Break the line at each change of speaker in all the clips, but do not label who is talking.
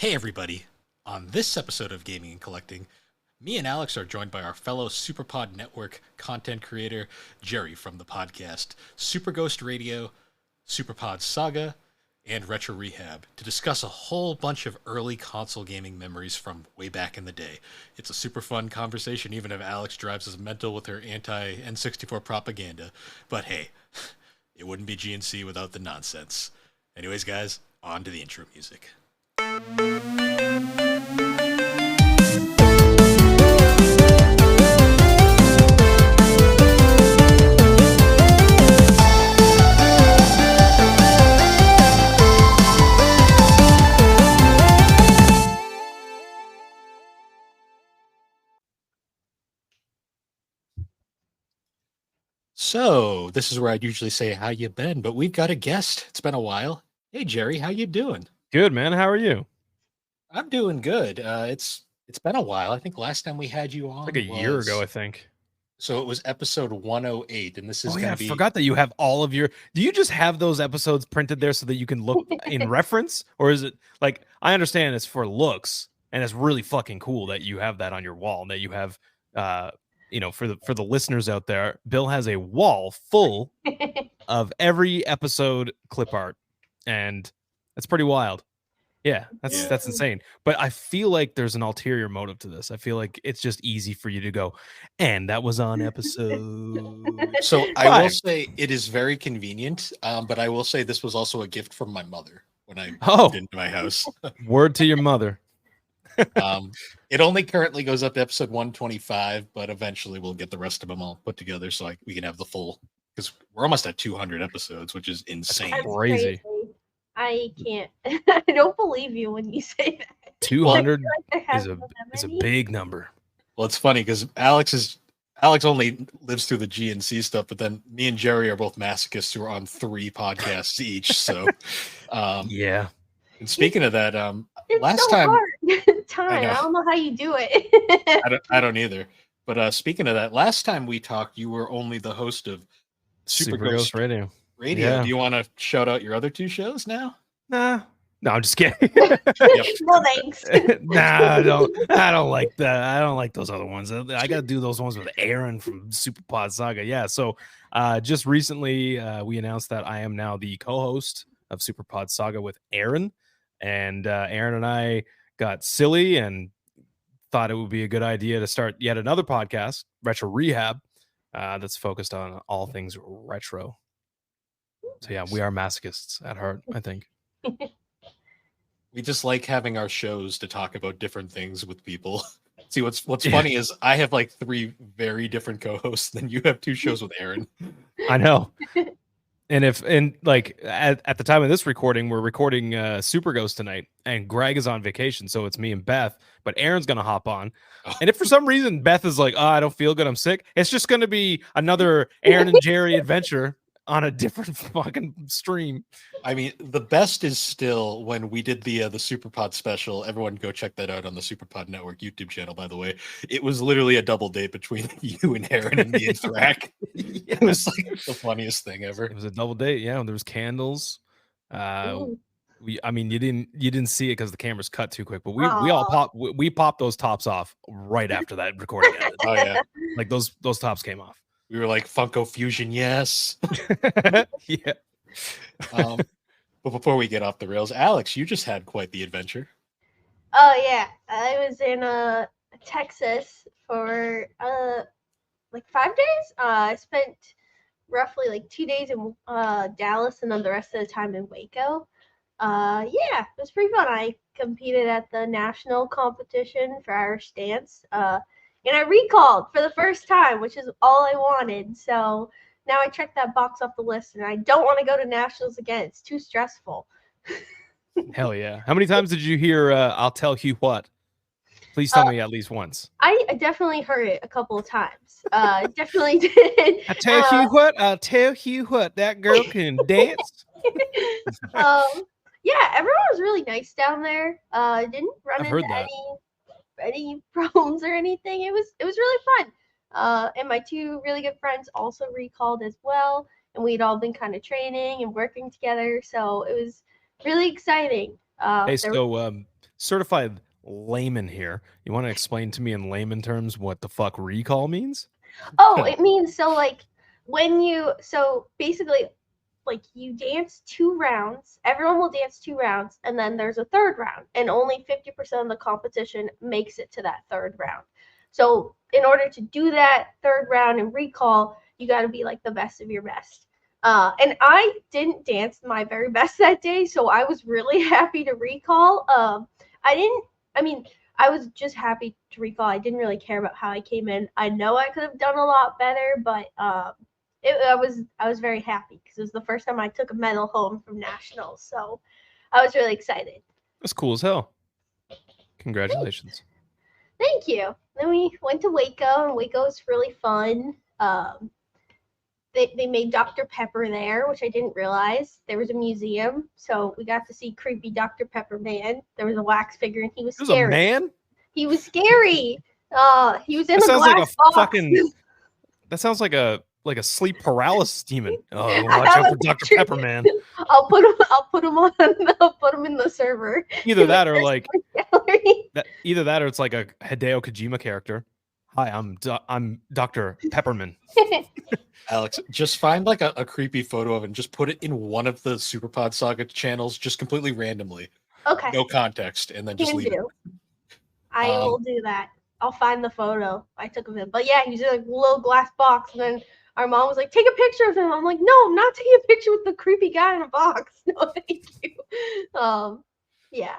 Hey everybody! On this episode of Gaming and Collecting, me and Alex are joined by our fellow SuperPod Network content creator, Gerry from the podcast Super Ghost Radio, SuperPod Saga, and Retro Rehab to discuss a whole bunch of early console gaming memories from way back in the day. It's a super fun conversation, even if Alex drives us mental with her anti-N64 propaganda. But hey, it wouldn't be GNC without the nonsense. Anyways, guys, on to the intro music. So, this is where I'd usually say how you been, but we've got a guest. It's been a while. Hey Gerry, how you doing?
Good, man. How are you?
I'm doing good. It's been a while. I think last time we had you on
Like a year ago, I think.
So it was episode 108, and this is
I
going to be.
forgot that you have all of your. Do you just have those episodes printed there so that you can look in reference, or is it like I understand it's for looks, and it's really fucking cool that you have that on your wall, and that you have, for the listeners out there, Bill has a wall full of every episode clip art, and that's pretty wild. Yeah, that's insane. But I feel like there's an ulterior motive to this. I feel like it's just easy for you to go, and that was on episode.
So I will say it is very convenient, but I will say this was also a gift from my mother when I moved into my house.
Word to your mother.
It only currently goes up to episode 125, but eventually we'll get the rest of them all put together so we can have the full, because we're almost at 200 episodes, which is insane.
That's crazy.
I can't. I don't believe you when you say that.
200 is a big number.
Well, it's funny because Alex only lives through the GNC stuff, but then me and Gerry are both masochists who are on 3 podcasts each. So,
yeah.
And speaking of that,
it's
last
so
time,
I don't know how you do it.
I don't either. But speaking of that, last time we talked, you were only the host of
Super Ghost Radio.
Yeah. Do you want to shout out your other 2 shows now?
Nah. No, I'm just kidding.
No thanks.
Nah, I don't like that. I don't like those other ones. I gotta do those ones with Aaron from SuperPod Saga. Yeah. So just recently we announced that I am now the co-host of SuperPod Saga with Aaron. And Aaron and I got silly and thought it would be a good idea to start yet another podcast, Retro Rehab, that's focused on all things retro. So yeah, we are masochists at heart, I think.
We just like having our shows to talk about different things with people. See, what's funny is I have like 3 very different co-hosts, then you have 2 shows with Aaron.
I know. And at the time of this recording, we're recording Super Ghost tonight, and Greg is on vacation, so it's me and Beth, but Aaron's gonna hop on. And if for some reason Beth is like, I don't feel good, I'm sick, it's just gonna be another Aaron and Gerry adventure on a different fucking stream.
I mean, the best is still when we did the SuperPod special. Everyone go check that out on the SuperPod Network YouTube channel, by the way. It was literally a double date between you and Aaron and me and Thrak. It was like the funniest thing ever.
It was a double date, yeah. There was candles. You didn't see it because the camera's cut too quick, but we popped those tops off right after that recording ended.
Oh yeah.
Like those tops came off.
We were like, Funko Fusion, yes.
Yeah.
But before we get off the rails, Alex, you just had quite the adventure.
Oh yeah, I was in Texas for like 5 days. I spent roughly like 2 days in Dallas, and then the rest of the time in Waco. Yeah, it was pretty fun. I competed at the national competition for Irish dance. And I recalled for the first time, which is all I wanted. So now I checked that box off the list, and I don't want to go to nationals again. It's too stressful.
Hell yeah. How many times did you hear I'll tell you what? Please tell me at least once.
I definitely heard it a couple of times. Definitely did.
I'll tell you what, that girl can dance.
Yeah, everyone was really nice down there. Didn't run into any problems or anything. It was really fun. And my 2 really good friends also recalled as well, and we'd all been kind of training and working together, so it was really exciting.
certified layman here. You want to explain to me in layman terms what the fuck recall means?
Oh, it means so like so basically like you dance 2 rounds. Everyone will dance 2 rounds, and then there's a third round, and only 50% of the competition makes it to that third round. So in order to do that third round in recall, you got to be like the best of your best. And I didn't dance my very best that day, so I was really happy to recall. I was just happy to recall. I didn't really care about how I came in. I know I could have done a lot better, but I was very happy because it was the first time I took a medal home from nationals, so I was really excited.
That's cool as hell. Congratulations.
Thank you. Then we went to Waco, and Waco was really fun. They made Dr. Pepper there, which I didn't realize. There was a museum, so we got to see creepy Dr. Pepper man. There was a wax figure, and he was scary.
There's a man?
He was scary. He was in
That
a
sounds
glass
like a
box.
fucking. That sounds like a sleep paralysis demon. Oh, watch out for Dr. Pepper man.
I'll put him in the server.
Either that or like
gallery.
either that or it's like a Hideo Kojima character. Hi, I'm Dr. Pepperman.
Alex, just find like a creepy photo of it and just put it in one of the SuperPod Saga channels, just completely randomly.
Okay.
No context, and then just leave it.
I will do that. I'll find the photo I took of him. But yeah, he was in a little glass box, and then our mom was like, "Take a picture of him." I'm like, "No, I'm not taking a picture with the creepy guy in a box. No, thank you." Yeah,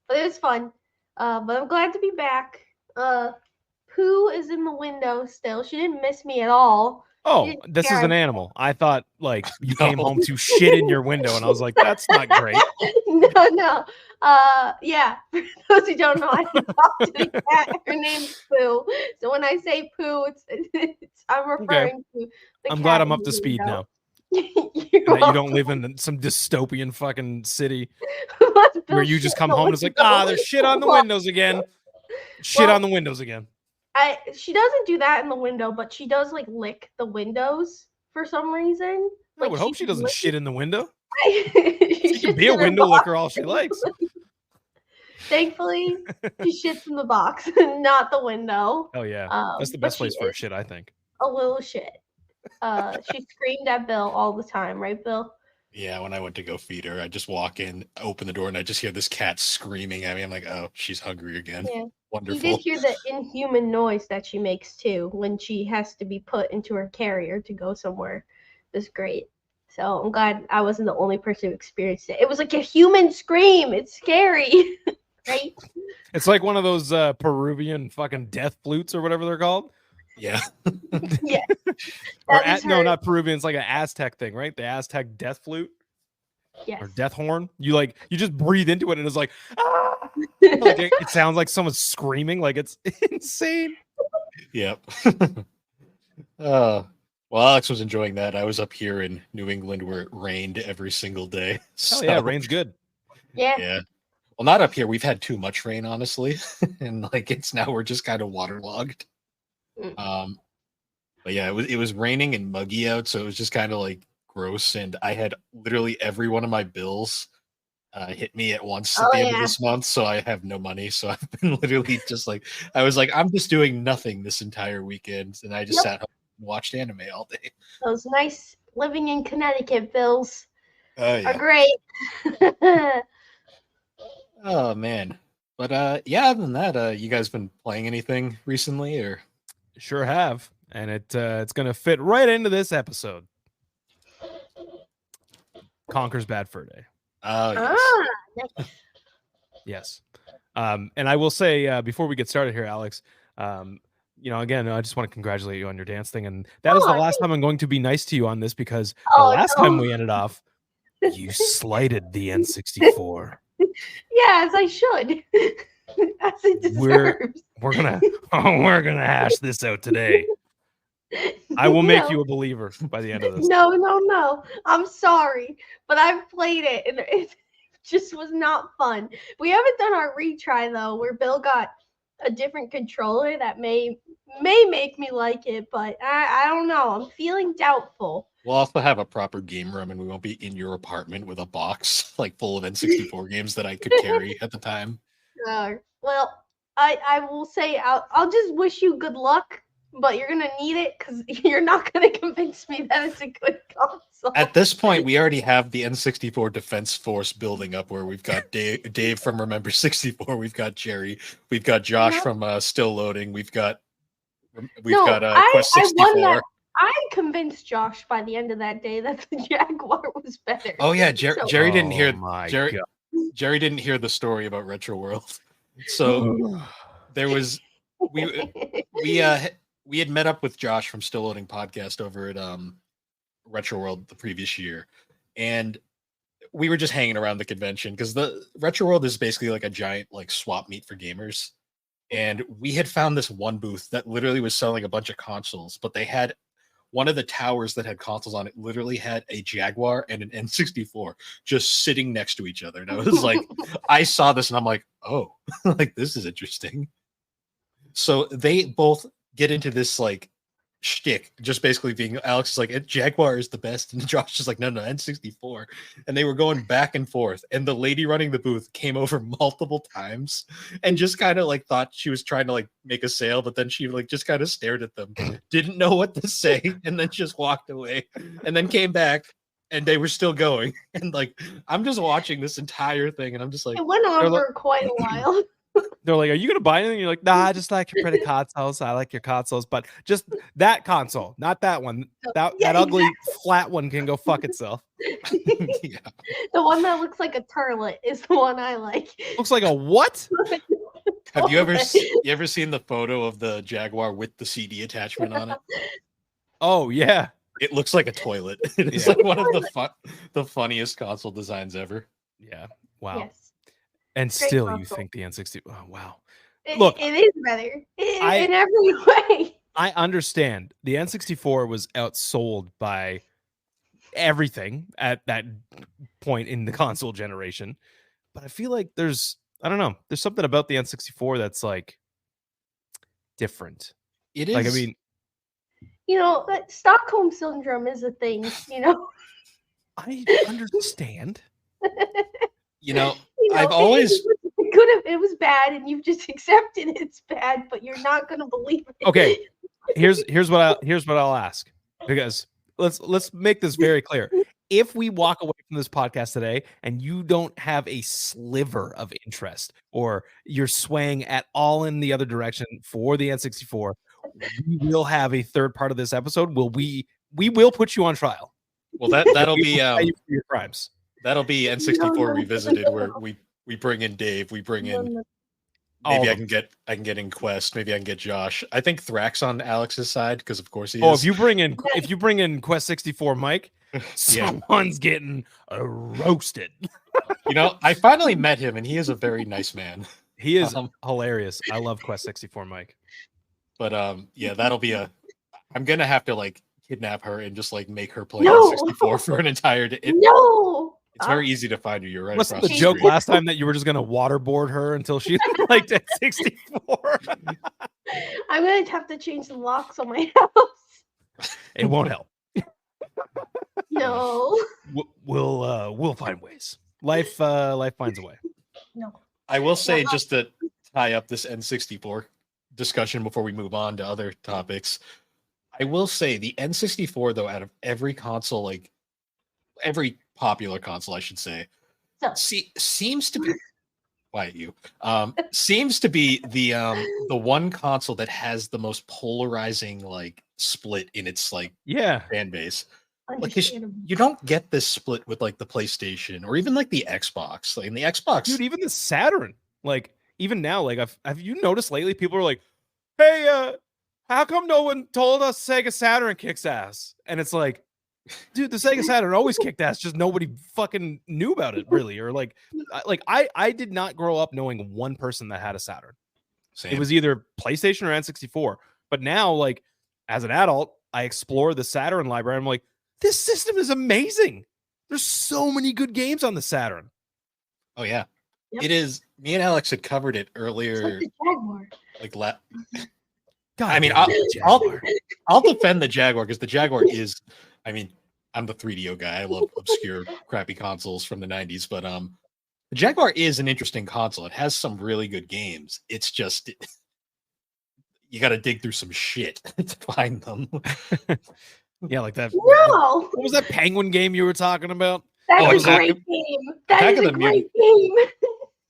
but it was fun. But I'm glad to be back. Pooh is in the window still. She didn't miss me at all.
Oh, this is an animal. I thought like you came home to shit in your window, and I was like, that's not great.
No. Yeah. For those who don't know, I talk to the cat. Her name's Pooh. So when I say Pooh, I'm referring to the
I'm
cat
glad I'm
in
up
the
to speed
window.
now. That you don't live in some dystopian fucking city where you just come home and it's like, there's shit on the windows again. Shit on the windows again.
She doesn't do that in the window, but she does like lick the windows for some reason.
I would hope she doesn't shit in the window.
She
can be a window licker all she likes.
Thankfully, she shits in the box, not the window.
Oh yeah, that's the best place for a shit, I think.
A little shit. She screamed at Bill all the time, right, Bill?
Yeah, when I went to go feed her, I just walk in, open the door, and I just hear this cat screaming at me. I'm like, oh, she's hungry again. Yeah. Wonderful.
You did hear the inhuman noise that she makes too when she has to be put into her carrier to go somewhere. It was great. So I'm glad I wasn't the only person who experienced it. It was like a human scream. It's scary. Right?
It's like one of those Peruvian fucking death flutes or whatever they're called.
Yeah.
Yeah.
No, not Peruvian. It's like an Aztec thing, right? The Aztec death flute.
Yes.
Or death horn. You just breathe into it and it's like, ah! Like it sounds like someone's screaming. Like it's insane.
Yep. Well, Alex was enjoying that. I was up here in New England where it rained every single day.
Oh yeah, rain's good.
Yeah.
Yeah. Well, not up here. We've had too much rain, honestly, and we're just kind of waterlogged. But yeah, it was raining and muggy out, so it was just kind of like gross. And I had literally every one of my bills hit me at once at the end of this month, so I have no money. So I've been literally just like, I was like, I'm just doing nothing this entire weekend, and I just sat home and watched anime all day.
Those nice living in Connecticut bills
are
great.
Oh man. But yeah, other than that, you guys been playing anything recently or?
Sure have. And it's gonna fit right into this episode. Conker's Bad Fur Day.
Oh yes.
Nice.
Yes. And I will say before we get started here, Alex, again, I just want to congratulate you on your dance thing. And that is the last time I'm going to be nice to you on this because the last time we ended off, you slighted the N64.
Yes, I should. As it deserves.
We're gonna hash this out today. I will make you a believer by the end of this.
No. I'm sorry, but I've played it and it just was not fun. We haven't done our retry though, where Bill got a different controller that may make me like it, but I don't know. I'm feeling doubtful.
We'll also have a proper game room, and we won't be in your apartment with a box like full of N64 games that I could carry at the time.
Well, I will say I'll just wish you good luck, but you're gonna need it because you're not gonna convince me that it's a good console.
At this point, we already have the N64 Defense Force building up, where we've got Dave from Remember 64, we've got Gerry, we've got Josh from Still Loading, we've got Quest
I won
64.
that. I convinced Josh by the end of that day that the Jaguar was better.
Oh yeah,
So-
Gerry didn't hear
my
Gerry.
God.
Jerry didn't hear the story about Retro World, so there was we had met up with Josh from Still Loading Podcast over at Retro World the previous year, and we were just hanging around the convention because the Retro World is basically like a giant like swap meet for gamers, and we had found this one booth that literally was selling a bunch of consoles, but they had one of the towers that had consoles on it literally had a Jaguar and an N64 just sitting next to each other. And I was like, I saw this and I'm like, oh, like this is interesting. So they both get into this like shtick, just basically being Alex is like, Jaguar is the best, and Josh is like, no, N64. And they were going back and forth, and the lady running the booth came over multiple times and just kind of like thought she was trying to like make a sale, but then she like just kind of stared at them, didn't know what to say, and then just walked away, and then came back. And they were still going, and like I'm just watching this entire thing, and I'm just like,
it went on for quite a while.
They're like, "Are you gonna buy anything?" You're like, "Nah, I just like your pretty consoles. I like your consoles, but just that console, not that one. That ugly flat one can go fuck itself."
yeah.
The one that looks like a turlet is the one I like.
Looks like a what?
Have you ever seen the photo of the Jaguar with the CD attachment on it?
Oh yeah,
it looks like a toilet. It is like one of the funniest console designs ever.
Yeah. Wow.
Yes.
And
Great
still,
console.
you think the N64? Oh, wow.
Look, it is better in every way.
I understand the N64 was outsold by everything at that point in the console generation, but I feel like there's something about the N64 that's like different.
It is.
Like, I mean,
that Stockholm syndrome is a thing.
I understand.
I've always
it was bad, and you've just accepted it's bad, but you're not gonna believe it.
Okay, here's what I'll ask, because let's make this very clear. If we walk away from this podcast today and you don't have a sliver of interest, or you're swaying at all in the other direction for the N64, we will have a third part of this episode. We will put you on trial.
Well, that'll be
your crimes.
That'll be N64 Revisited, where we bring in Dave, we bring in maybe I can get in Quest, maybe I can get Josh. I think Thrax on Alex's side, because of course he is.
Oh, if you bring in Quest 64 Mike, someone's getting roasted.
I finally met him, and he is a very nice man.
He is hilarious. I love Quest 64 Mike.
But that'll be I'm gonna have to like kidnap her and just like make her play N64 for an entire day. It's very easy to find you. You're right.
Wasn't the joke last time that you were just gonna waterboard her until she liked N64?
I'm gonna have to change the locks on my house.
It won't help.
No.
We'll find ways. Life finds a way.
No.
I will say, just to tie up this N64 discussion before we move on to other topics, I will say the N64, though, out of every console, like every popular console, I should say, seems to be seems to be the one console that has the most polarizing like split in its like fan base. Like, you don't get this split with like the PlayStation or even like the Xbox. Like in the Xbox,
dude, even the Saturn. Like even now, like have you noticed lately? People are like, "Hey, how come no one told us Sega Saturn kicks ass?" And it's like, dude, the Sega Saturn always kicked ass. Just nobody fucking knew about it, really. Or like I did not grow up knowing one person that had a Saturn.
Same.
It was either PlayStation or N64. But now, like as an adult, I explore the Saturn library. I'm like, this system is amazing. There's so many good games on the Saturn.
Oh yeah,
yep.
It is. Me and Alex had covered it earlier.
Like
God,
I mean,
I'll defend the Jaguar, because the Jaguar is. I mean, I'm the 3DO guy. I love obscure, crappy consoles from the 90s, but The Jaguar is an interesting console. It has some really good games. It's just you got to dig through some shit to find them.
Yeah, like that.
No,
What was that Penguin game you were talking about?
that's
Oh,
a
Attack
great
of-
game. That
Attack
is
of
a
the
great game.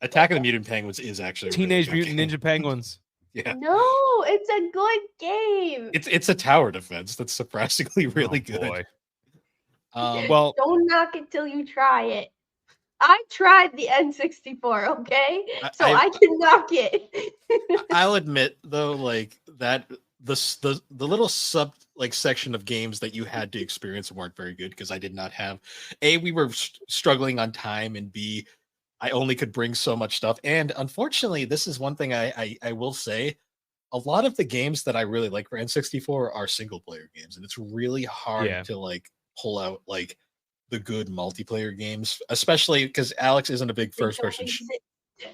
Attack of the Mutant Penguins is actually a
Teenage
really good
Mutant
game.
Ninja Penguins.
Yeah,
No, it's a good game.
it's a tower defense that's surprisingly really good.
Boy.
Um,
Well,
Don't knock it till you try it. I tried the N64, okay? So I can knock it.
I'll admit though, like that the little sub like section of games that you had to experience weren't very good because I did not have A, we were struggling on time, and B, I only could bring so much stuff. And unfortunately, this is one thing I will say. A lot of the games that I really like for N64 are single player games, and it's really hard to like pull out like the good multiplayer games, especially because Alex isn't a big first person.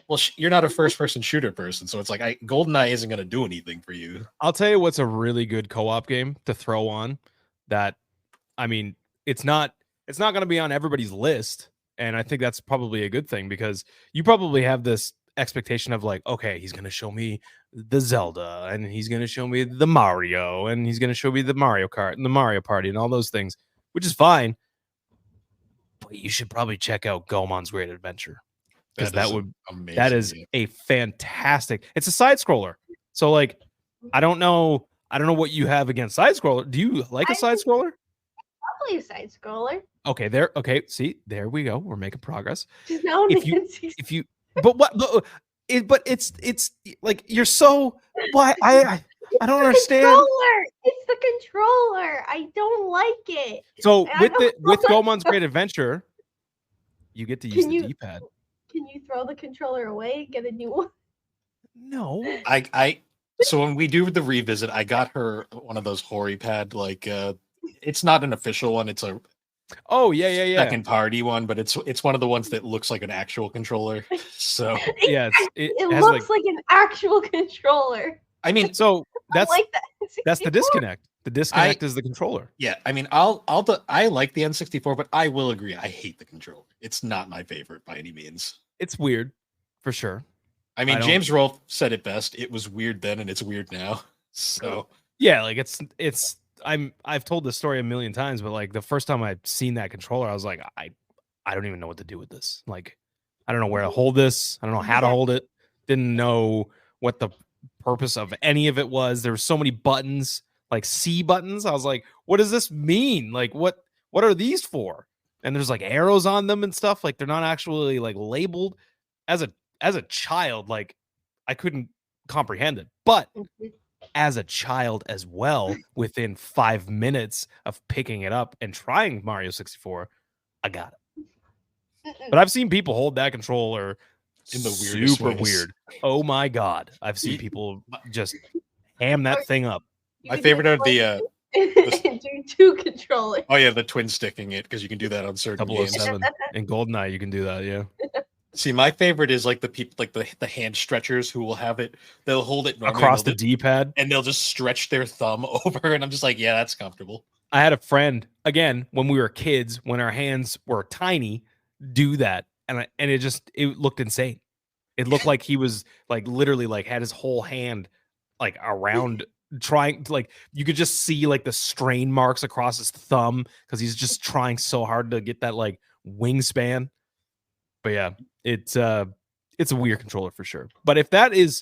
Well, you're not a first person shooter person, so it's like GoldenEye isn't going to do anything for you.
I'll tell you what's a really good co-op game to throw on. That, I mean, it's not going to be on everybody's list, and I think that's probably a good thing because you probably have this expectation of like, okay, he's going to show me the Zelda, and he's going to show me the Mario, and he's going to show me the Mario Kart and the Mario Party and all those things, which is fine. But you should probably check out Goemon's Great Adventure because that is a fantastic. It's a side scroller, so like I don't know what you have against side scroller. Do you like a side scroller?
Probably a side scroller.
Okay, see, there we go. We're making progress.
Just now
If you but it's like you're so why I don't understand.
Controller. It's the controller. I don't like it.
So with Goemon's Great Adventure, you get to use the D-pad.
Can you throw the controller away and get a new one?
No.
So when we do the revisit, I got her one of those HoriPad, like it's not an official one, it's a second party one, but it's one of the ones that looks like an actual controller. So
yeah,
it looks like an actual controller.
I mean,
so that's
like that.
That's the disconnect. The disconnect is the controller.
Yeah, I mean, I like the N64, but I will agree, I hate the controller. It's not my favorite by any means.
It's weird, for sure.
I mean, James Rolfe said it best. It was weird then, and it's weird now. So
yeah, like I've told this story a million times, but like the first time I've seen that controller, I was like, I don't even know what to do with this. Like, I don't know where to hold this. I don't know how to hold it. Didn't know what the purpose of any of it was. There were so many buttons, like C buttons. I was like, what does this mean? Like, what are these for? And there's like arrows on them and stuff. Like they're not actually like labeled. As a child, like I couldn't comprehend it. But as a child as well, within 5 minutes of picking it up and trying Mario 64, I got it. But I've seen people hold that controller
in the weirdest
super
ways.
Weird. Oh my god. I've seen people just ham that thing up.
My favorite are the
do two controllers.
Oh yeah, the twin sticking it, because you can do that on certain games.
007. In GoldenEye, you can do that, yeah.
See, my favorite is like the people, like the hand stretchers who will have it. They'll hold it normally
across the D-pad,
and they'll just stretch their thumb over, and I'm just like, yeah, that's comfortable.
I had a friend again when we were kids, when our hands were tiny, do that, and it looked insane. It looked like he was like literally like had his whole hand like around trying to, like you could just see like the strain marks across his thumb because he's just trying so hard to get that like wingspan. But yeah, it's a weird controller for sure. But if that's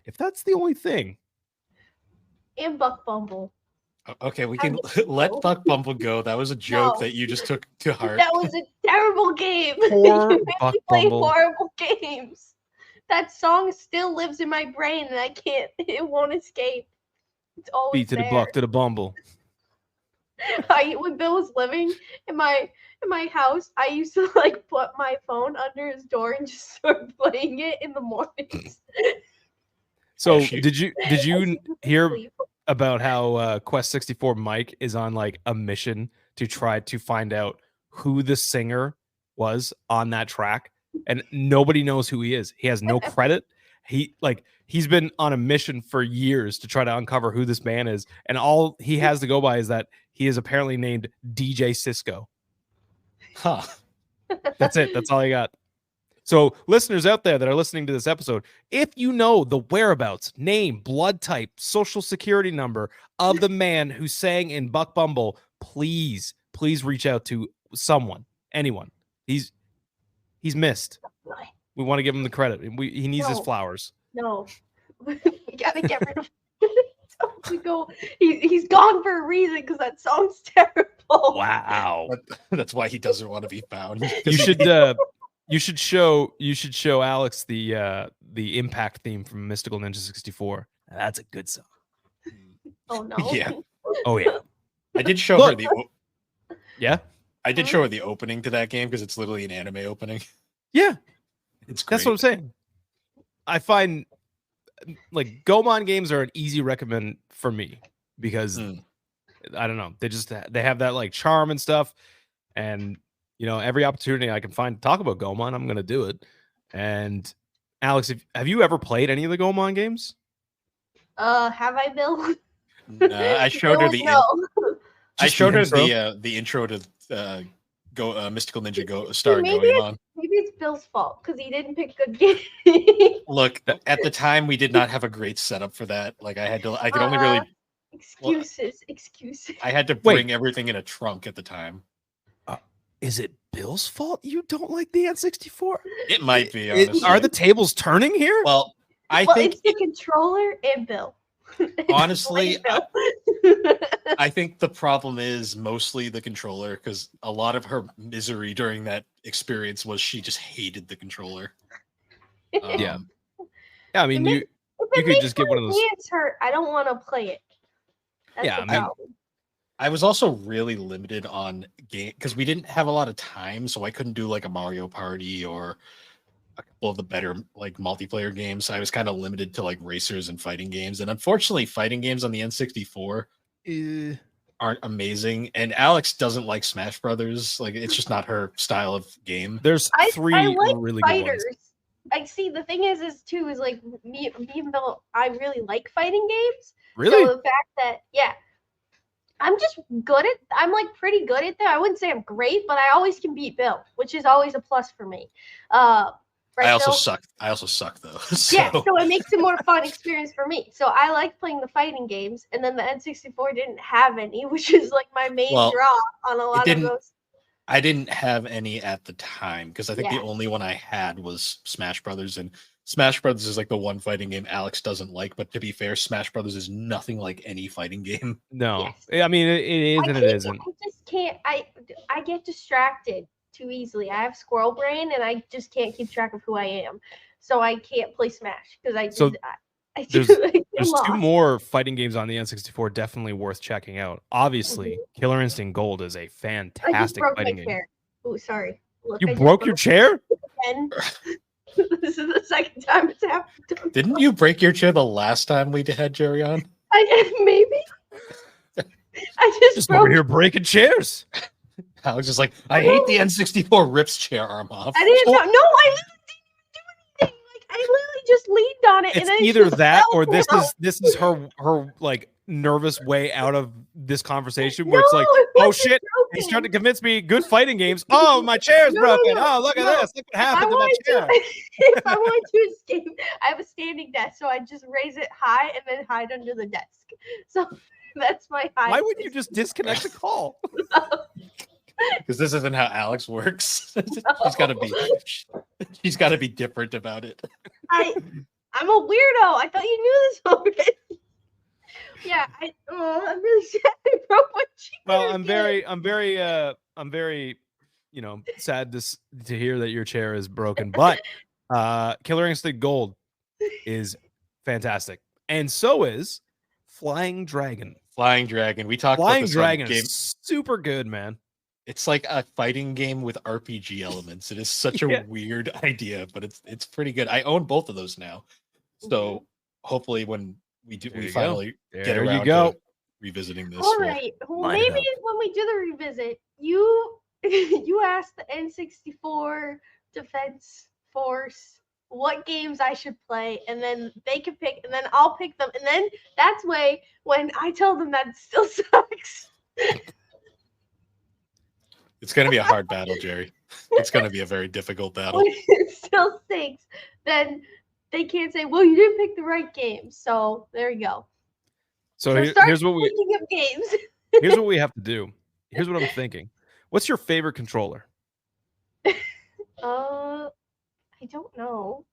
the only thing,
and Buck Bumble.
Okay, we can let Buck Bumble go. That was a joke that you just took to heart.
That was a terrible game.
Poor
You
Buck
play
Bumble.
horrible games. That song still lives in my brain, and I can't. It won't escape. It's always
beat to
there.
the buck to the bumble.
When Bill was living in my house, I used to like put my phone under his door and just start playing it in the mornings.
So did you hear about how Quest 64 Mike is on like a mission to try to find out who the singer was on that track, and nobody knows who he is. He has no credit. He's been on a mission for years to try to uncover who this man is, and all he has to go by is that he is apparently named DJ Cisco.
Huh.
That's it. That's all I got. So, listeners out there that are listening to this episode, if you know the whereabouts, name, blood type, social security number of the man who sang in Buck Bumble, please reach out to someone, anyone. He's missed. We want to give him the credit. He needs his flowers.
No, we gotta get rid of. He's gone for a reason because that song's terrible.
Wow,
that's why he doesn't want to be found.
You should show Alex the Impact theme from Mystical Ninja 64. That's a good song.
Oh no.
Yeah.
Oh yeah.
I did show her the.
Yeah.
I did show her the opening to that game because it's literally an anime opening.
Yeah.
It's great.
That's what I'm saying. I find like Gomon games are an easy recommend for me because I don't know, they have that like charm and stuff, and every opportunity I can find to talk about Gomon, I'm gonna do it. And Alex, have you ever played any of the Gomon games?
Have I, Bill?
I showed her the. I showed her the intro to Mystical Ninja Go starring Goemon.
Maybe it's Bill's fault because he didn't pick good games.
Look, at the time we did not have a great setup for that. Like I could only really
excuses.
I had to bring everything in a trunk at the time.
Is it Bill's fault you don't like the N64?
It might be. Honestly.
Are the tables turning here?
Well, I think
it's the controller and Bill.
Honestly, I think the problem is mostly the controller because a lot of her misery during that experience was she just hated the controller.
Yeah, I mean, you could just get one of those.
Hands hurt. I don't want to play it. That's
I was also really limited on game because we didn't have a lot of time, so I couldn't do like a Mario Party or a couple of the better like multiplayer games. I was kind of limited to like racers and fighting games, and unfortunately, fighting games on the N64 aren't amazing. And Alex doesn't like Smash Brothers; like it's just not her style of game.
There's three really good ones.
I see. The thing is like me and Bill. I really like fighting games.
Really?
So the fact that I'm just good at. I'm like pretty good at them. I wouldn't say I'm great, but I always can beat Bill, which is always a plus for me. Right,
I also
Bill?
suck. I also suck though. So.
Yeah, so it makes it more fun experience for me. So I like playing the fighting games, and then the N64 didn't have any, which is like my main draw on a lot of those.
I didn't have any at the time because I think the only one I had was Smash Brothers, and Smash Brothers is like the one fighting game Alex doesn't like. But to be fair, Smash Brothers is nothing like any fighting game.
No, I mean it is and it isn't.
I just can't. I get distracted too easily. I have squirrel brain, and I just can't keep track of who I am. So I can't play Smash because
there's two more fighting games on the N64 definitely worth checking out. Obviously, Killer Instinct Gold is a fantastic fighting game.
Oh, sorry. Look,
you broke your chair?
This is the second time it's happened.
Didn't you break your chair the last time we had Gerry on?
Maybe. I just broke
over here breaking chairs.
I was just like, I hate the N64. Rips chair arm off.
I didn't know. No, I literally didn't do anything. Like I literally just leaned on it.
It's
and then
either that or this is her like nervous way out of this conversation where it's like, oh shit, he's trying to convince me good fighting games. Oh, my chair's broken. Oh, look at this. Look what happened to my chair.
If I want to escape, I have a standing desk, so I just raise it high and then hide under the desk. So that's my hide.
Why wouldn't you just disconnect the call?
Because this isn't how Alex works. She's got to be different about it.
I'm a weirdo. I thought you knew this already. Yeah, I'm really sad I broke my chair.
Well, I'm very, sad to hear that your chair is broken. But Killer Instinct Gold is fantastic, and so is Flying Dragon.
Flying Dragon. We talked
Flying
about this
Dragon
game.
Is super good, man.
It's like a fighting game with RPG elements. It is such a weird idea, but it's pretty good. I own both of those now, so hopefully when we finally get around to revisiting this.
All right. Well, maybe when we do the revisit, you ask the N64 Defense Force what games I should play, and then they can pick, and then I'll pick them, and then that's when I tell them that it still sucks.
It's going to be a hard battle, Jerry. It's going to be a very difficult battle.
When it still stinks, then they can't say, well, you didn't pick the right game. So there you go.
So
here's what picking up games.
Here's what we have to do. Here's what I'm thinking. What's your favorite controller?
I don't know.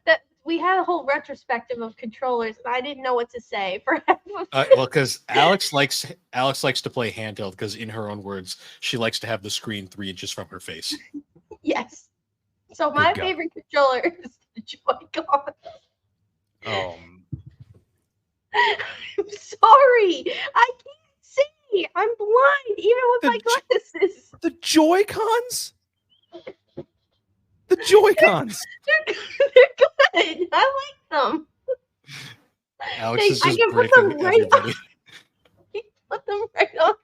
That we had a whole retrospective of controllers, and I didn't know what to say for half of it.
Well, because Alex likes to play handheld because, in her own words, she likes to have the screen 3 inches from her face.
Yes. So my favorite controller is the Joy-Con. I'm sorry. I can't see. I'm blind, even with my glasses.
The Joy-Cons? The Joy-Cons.
They're good. I like them.
Alex is just breaking everybody.
Put them right on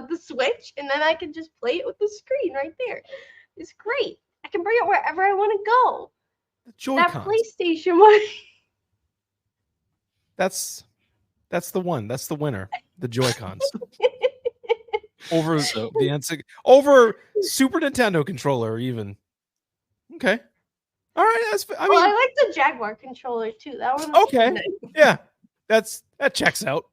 the Switch, and then I can just play it with the screen right there. It's great. I can bring it wherever I want to go.
The Joy-Cons.
That PlayStation one.
That's the one. That's the winner. The Joy-Cons. Over the N64, over Super Nintendo controller, even. Okay. All right.
I like the Jaguar controller too. That one.
Okay. Nice. Yeah. That checks out.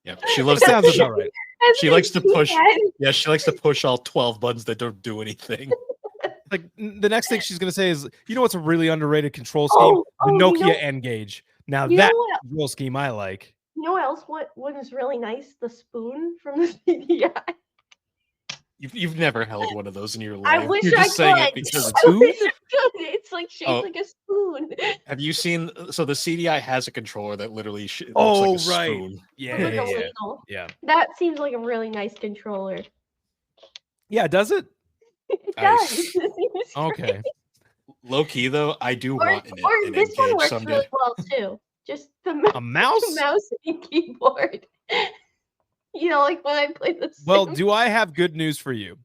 Yep. She loves
sounds about right.
She likes to push. Yeah, she likes to push all 12 buttons that don't do anything.
Like the next thing she's gonna say is, you know what's a really underrated control scheme? The Nokia N-Gage. Now that control scheme I like.
You know what else? What is really nice? The spoon from the CDI.
You've never held one of those in your life.
I wish
You're just saying
could.
it because
I wish I could. It's like shaped like a spoon.
Have you seen? So the CDI has a controller that literally looks like a spoon.
Yeah.
That seems like a really nice controller.
Yeah, does it?
It does.
Okay.
Low key though, I do want an
this one works
someday.
really well too. Just a
mouse,
and keyboard. You know, like when I play the Sims.
Well, do I have good news for you?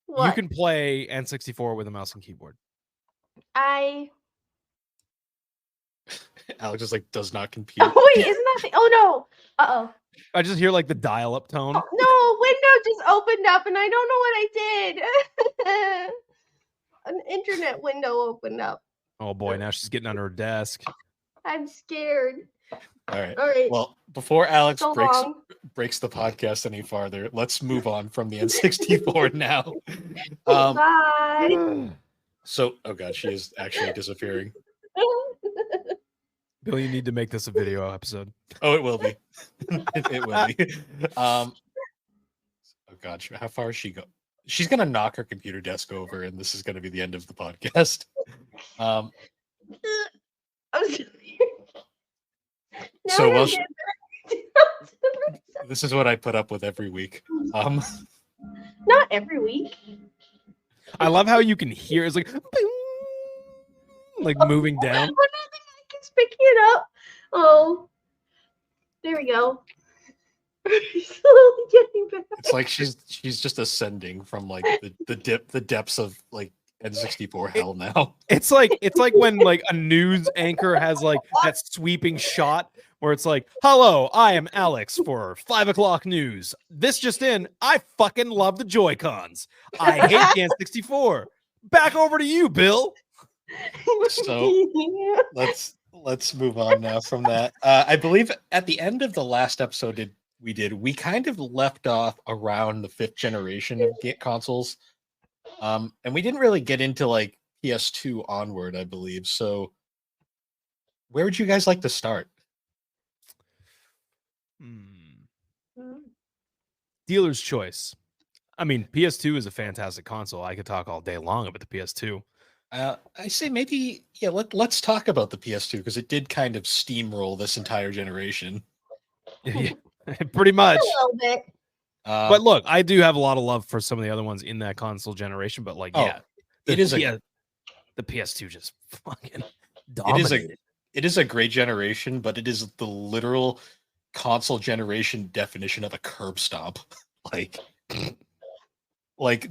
What?
You can play N64 with a mouse and keyboard.
Alex just does not compute.
Oh wait, isn't that oh no.
I just hear like the dial-up tone.
Oh, no, window just opened up and I don't know what I did. An internet window opened up.
Oh boy, now she's getting under her desk.
I'm scared.
All right. Well, before Alex breaks the podcast any farther, let's move on from the N64 now.
Bye.
So, oh god, she is actually disappearing.
Bill, you need to make this a video episode.
Oh, it will be. It will be. Oh god, how far is she go? She's gonna knock her computer desk over, and this is gonna be the end of the podcast.
I'm
so well, this is what I put up with every week.
Not every week.
I love how you can hear it's like moving down.
I can pick it up. Oh, there we go. Slowly getting back.
It's like she's just ascending from like the depths of like N64 hell now.
It's like when like a news anchor has like that sweeping shot where it's like, "Hello, I am Alex for 5 o'clock news. This just in, I fucking love the Joy-Cons. I hate the N64. Back over to you, Bill."
So let's move on now from that. I believe at the end of the last episode we kind of left off around the 5th generation of consoles. And we didn't really get into like PS2 onward, I believe. So where would you guys like to start?
Dealer's choice. I mean, PS2 is a fantastic console. I could talk all day long about the PS2.
I say maybe, let's talk about the PS2 because it did kind of steamroll this entire generation.
Yeah, pretty much.
A little bit.
But look, I do have a lot of love for some of the other ones in that console generation. But like, the PS2 just fucking dominated.
It is a great generation, but it is the literal console generation definition of a curb stomp. Like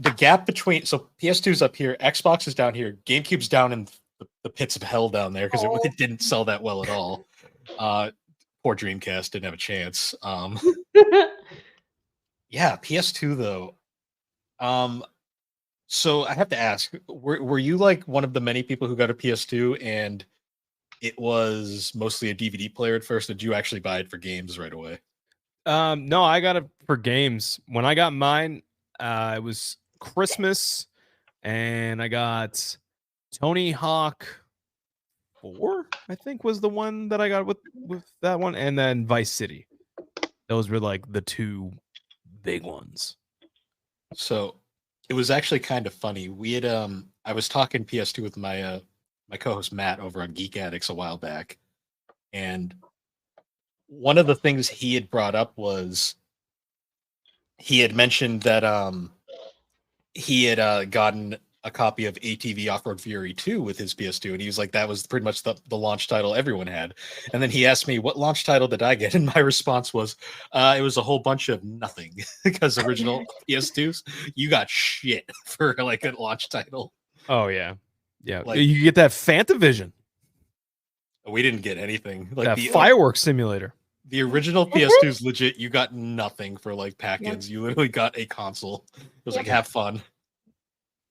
the gap between PS2's up here, Xbox is down here, GameCube's down in the pits of hell down there because it didn't sell that well at all. Poor Dreamcast didn't have a chance. Yeah, PS2 though. Um, so I have to ask, were you like one of the many people who got a PS2 and it was mostly a DVD player at first? Or did you actually buy it for games right away?
No, I got it for games. When I got mine, it was Christmas, and I got Tony Hawk 4, I think was the one that I got with that one, and then Vice City. Those were like the two big ones.
So it was actually kind of funny. We had I was talking PS2 with my co-host Matt over on Geek Addicts a while back, and one of the things he had brought up was he had mentioned that he had gotten a copy of ATV Off-Road Fury 2 with his PS2, and he was like, that was pretty much the launch title everyone had. And then he asked me, what launch title did I get? And my response was, it was a whole bunch of nothing, because original PS2s, you got shit for like a launch title.
Oh yeah. Yeah.
Like,
you get that Fantavision.
we didn't get anything. Like
That
the
fireworks simulator.
the original PS2 is legit. You got nothing for like pack-ins. You literally got a console. It was like, have fun.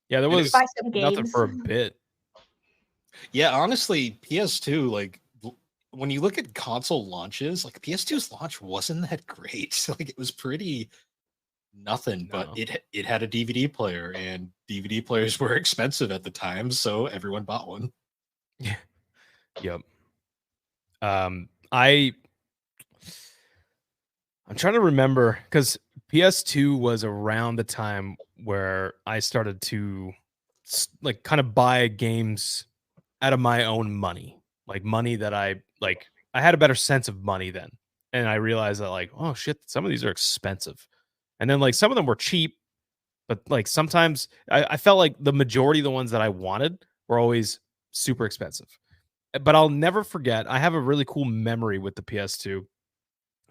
Yeah, there
And
was
Buy some
nothing
games.
for a bit.
Yeah, honestly, PS2, like when you look at console launches, like PS2's launch wasn't that great. Like it was pretty nothing, but
No.
it had a DVD player, and DVD players were expensive at the time, so everyone bought one.
Yeah. Yep. I'm trying to remember because PS2 was around the time where I started to like kind of buy games out of my own money, like money that I had a better sense of money then. And I realized that like, oh shit, some of these are expensive. And then like some of them were cheap, but like sometimes I felt like the majority of the ones that I wanted were always super expensive. But I'll never forget, I have a really cool memory with the PS2.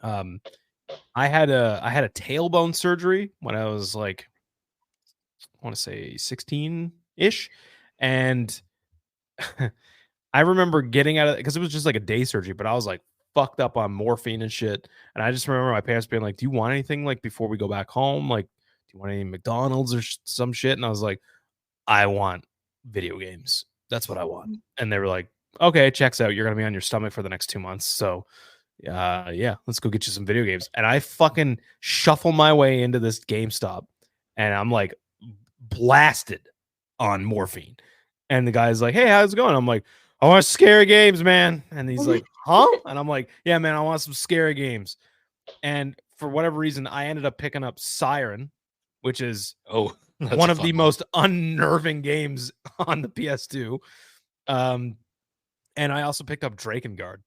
I had a tailbone surgery when I was like, I want to say 16-ish. And I remember getting out of it because it was just like a day surgery, but I was like fucked up on morphine and shit. And I just remember my parents being like, "Do you want anything like before we go back home? Like, do you want any McDonald's or some shit?" And I was like, "I want video games. That's what I want." And they were like, "Okay, checks out. You're gonna be on your stomach for the next 2 months, so yeah, let's go get you some video games." And I fucking shuffle my way into this GameStop, and I'm like blasted on morphine. And the guy's like, "Hey, how's it going?" I'm like, "I want scary games, man." And he's like, "Huh?" And I'm like, "Yeah, man, I want some scary games." And for whatever reason, I ended up picking up Siren, which is
Oh, that's
one
a
of
fun
the
one.
most unnerving games on the PS2. And I also picked up Drakengard,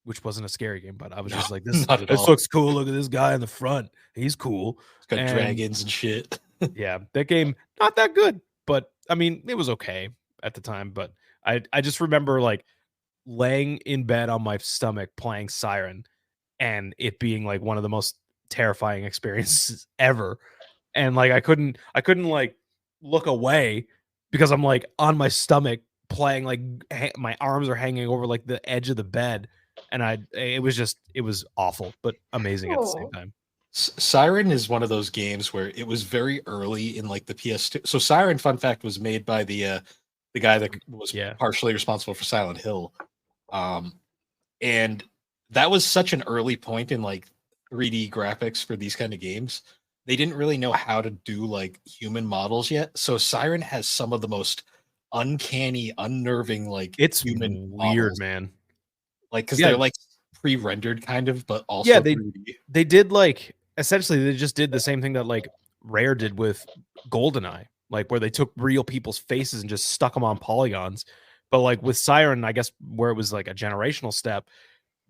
which wasn't a scary game, but I was just like, this
Not at
this
all.
looks cool. Look at this guy in the front. He's cool.
It's got
And
dragons and shit.
yeah, that game not that good, but I mean, it was okay at the time. But I just remember like laying in bed on my stomach playing Siren, and it being like one of the most terrifying experiences ever. And like I couldn't like look away because I'm like on my stomach playing like my arms are hanging over like the edge of the bed, and it was awful but amazing at the same
Oh.
time.
Siren is one of those games where it was very early in like the PS2. So Siren, fun fact, was made by the guy that was
Yeah.
partially responsible for Silent Hill. And that was such an early point in like 3D graphics for these kind of games. They didn't really know how to do like human models yet. So Siren has some of the most uncanny, unnerving like
It's
human
weird,
models.
man.
Like because
Yeah.
they're like pre-rendered kind of, but also
Yeah,
3D.
they did like essentially they just did the same thing that like Rare did with GoldenEye, like where they took real people's faces and just stuck them on polygons. But like with Siren, I guess where it was like a generational step,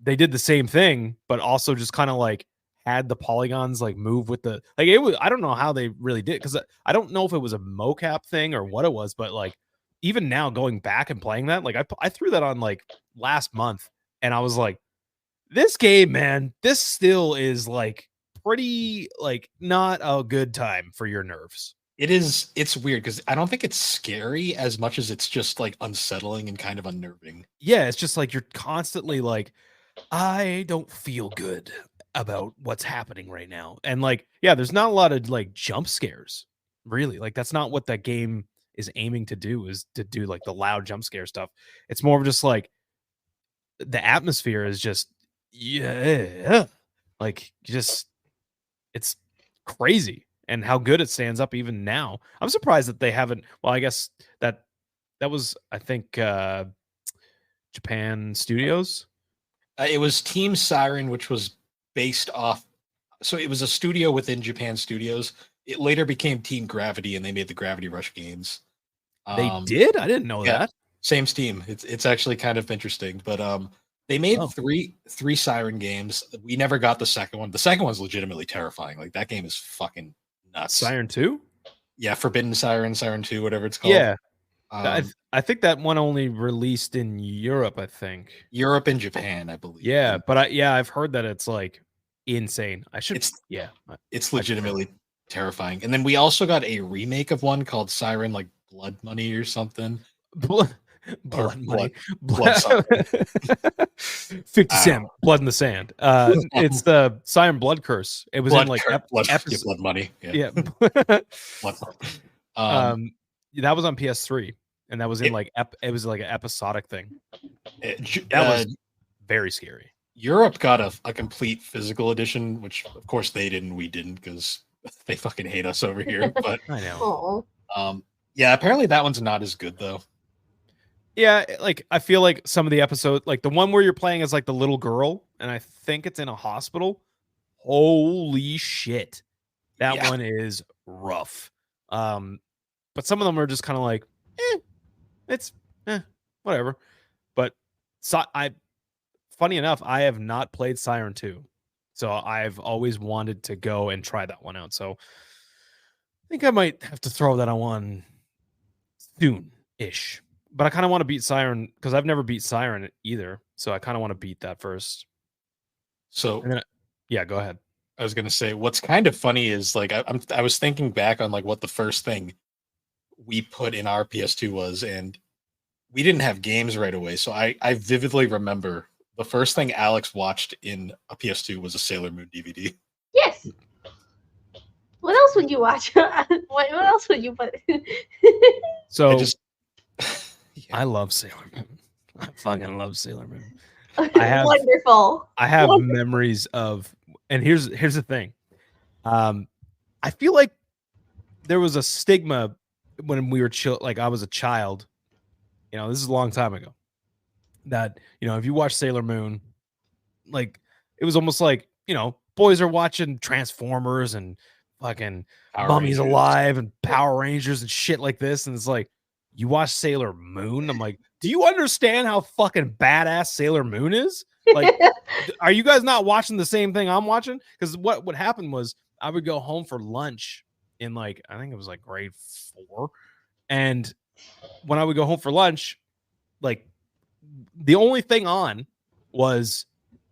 they did the same thing, but also just kind of like had the polygons like move with the like it was. I don't know how they really did because I don't know if it was a mocap thing or what it was, but like even now going back and playing that, like I threw that on like last month, and I was like, this game, man, this still is like pretty like not a good time for your nerves.
It's weird because I don't think it's scary as much as it's just like unsettling and kind of unnerving.
Yeah, it's just like you're constantly like, I don't feel good. about what's happening right now. And like, yeah, there's not a lot of like jump scares, really. Like that's not what that game is aiming to do, is to do like the loud jump scare stuff. It's more of just like the atmosphere is just, yeah, like just, it's crazy. And how good it stands up even now. I'm surprised that they haven't, well, I guess that was, I think, Japan Studios.
It was Team Siren, which was based off. So it was a studio within Japan Studios. It later became Team Gravity, and they made the Gravity Rush games.
They did? I didn't know that.
Same Steam. It's actually kind of interesting, but they made three Siren games. We never got the second one. The second one's legitimately terrifying. Like that game is fucking nuts.
Siren 2?
Yeah, Forbidden Siren, Siren 2, whatever it's called.
Yeah. I think that one only released in Europe, I think.
Europe and Japan, I believe.
Yeah, but I've heard that it's like insane.
It's legitimately terrifying. And then we also got a remake of one called Siren like Blood Money or something.
Blood Money. Blood 50 Cent, Blood in the Sand. It's the Siren Blood Curse. It was
Blood
in like
Blood Money.
Yeah. That was on PS3, and that was in it was like an episodic thing. That was very scary.
Europe got a complete physical edition, which of course they didn't. We didn't because they fucking hate us over here. But
I know.
Yeah, apparently that one's not as good though.
Yeah, like I feel like some of the episodes, like the one where you're playing as like the little girl, and I think it's in a hospital. Holy shit, that one is rough. But some of them are just kind of like, it's whatever. But funny enough, I have not played Siren 2, so I've always wanted to go and try that one out. So I think I might have to throw that on one soon-ish. But I kind of want to beat Siren because I've never beat Siren either. So I kind of want to beat that first.
So
yeah, go ahead.
I was gonna say what's kind of funny is like I was thinking back on like what the first thing we put in our PS2 was, and we didn't have games right away. So I vividly remember the first thing Alex watched in a PS2 was a Sailor Moon DVD.
Yes. What else would you watch? What else would you put?
So I love Sailor Moon. I fucking love Sailor Moon.
Wonderful.
I have memories of, and here's the thing. I feel like there was a stigma when we were like I was a child. You know, this is a long time ago. That, you know, if you watch Sailor Moon, like it was almost like, you know, boys are watching Transformers and fucking Mummies Alive and Power Rangers and shit like this, and it's like, you watch Sailor Moon? I'm like, do you understand how fucking badass Sailor Moon is? Like, are you guys not watching the same thing I'm watching? Because what would happen was I would go home for lunch in like, I think it was like grade 4. And when I would go home for lunch, like the only thing on was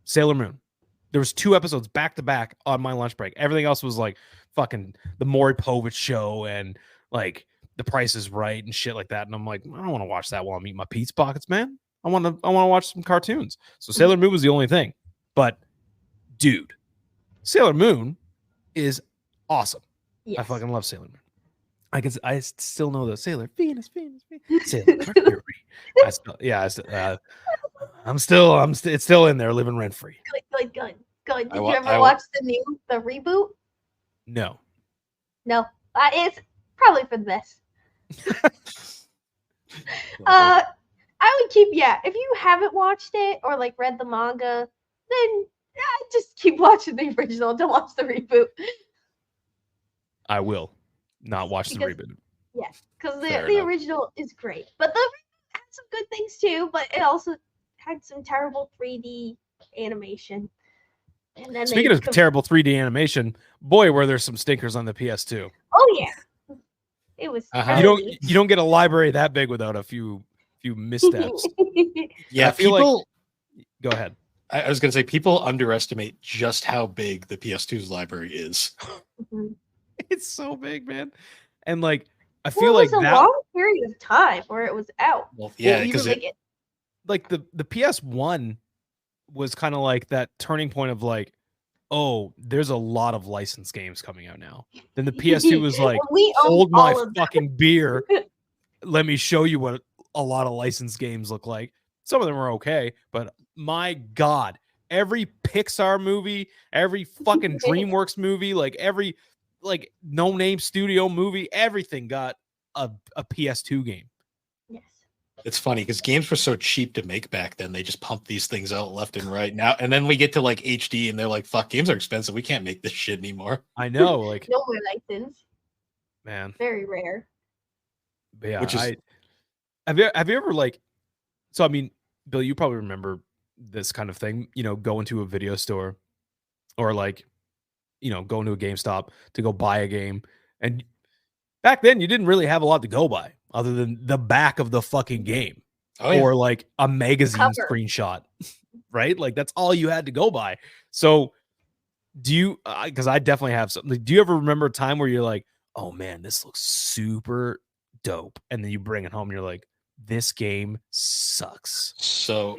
Sailor Moon. There was 2 episodes back to back on my lunch break. Everything else was like fucking the Maury Povich Show and like The Price is Right and shit like that. And I'm like, I don't want to watch that while I'm eating my pizza pockets, man. I want to watch some cartoons. So Sailor Moon was the only thing. But dude, Sailor Moon is awesome. Yes. I fucking love Sailor Moon. I still know the Sailor Venus, Sailor Mercury. It's still in there, living rent free.
Good. Did you ever watch the reboot?
No.
It's probably for the best. I would keep, if you haven't watched it or like read the manga, then just keep watching the original. Don't watch the reboot.
I will not watch the reboot.
Yeah, because the original is great. But the reboot had some good things too, but it also had some terrible 3D animation. And then
speaking of terrible 3D animation, boy, were there some stinkers on the PS2.
Oh yeah. It was
you don't get a library that big without a few missteps.
Yeah, people
go ahead.
I was gonna say people underestimate just how big the PS2's library is.
It's so big, man. And like I feel like
that was a long period of time where it was out.
Well, yeah, because
like the PS1 was kind of like that turning point of like, oh, there's a lot of licensed games coming out now. Then the PS2 was like,
We own
hold my
all of them.
fucking beer. Let me show you what a lot of licensed games look like. Some of them are okay, but my God, every Pixar movie, every fucking DreamWorks movie, like every like no name studio movie, everything got a PS2 game.
Yes.
It's funny because games were so cheap to make back then. They just pumped these things out left and right now. And then we get to like HD and they're like, fuck, games are expensive. We can't make this shit anymore.
I know, like,
No more license.
man.
Very rare.
But yeah,
Which is-
have you ever like, so I mean, Bill, you probably remember this kind of thing, you know, go into a video store or like, you know, go into a GameStop to go buy a game. And back then you didn't really have a lot to go by other than the back of the fucking game or like a magazine
Cover.
screenshot, right? Like that's all you had to go by. So do you, because I definitely have something, like, do you ever remember a time where you're like, oh man, this looks super dope. And then you bring it home and you're like, this game sucks.
So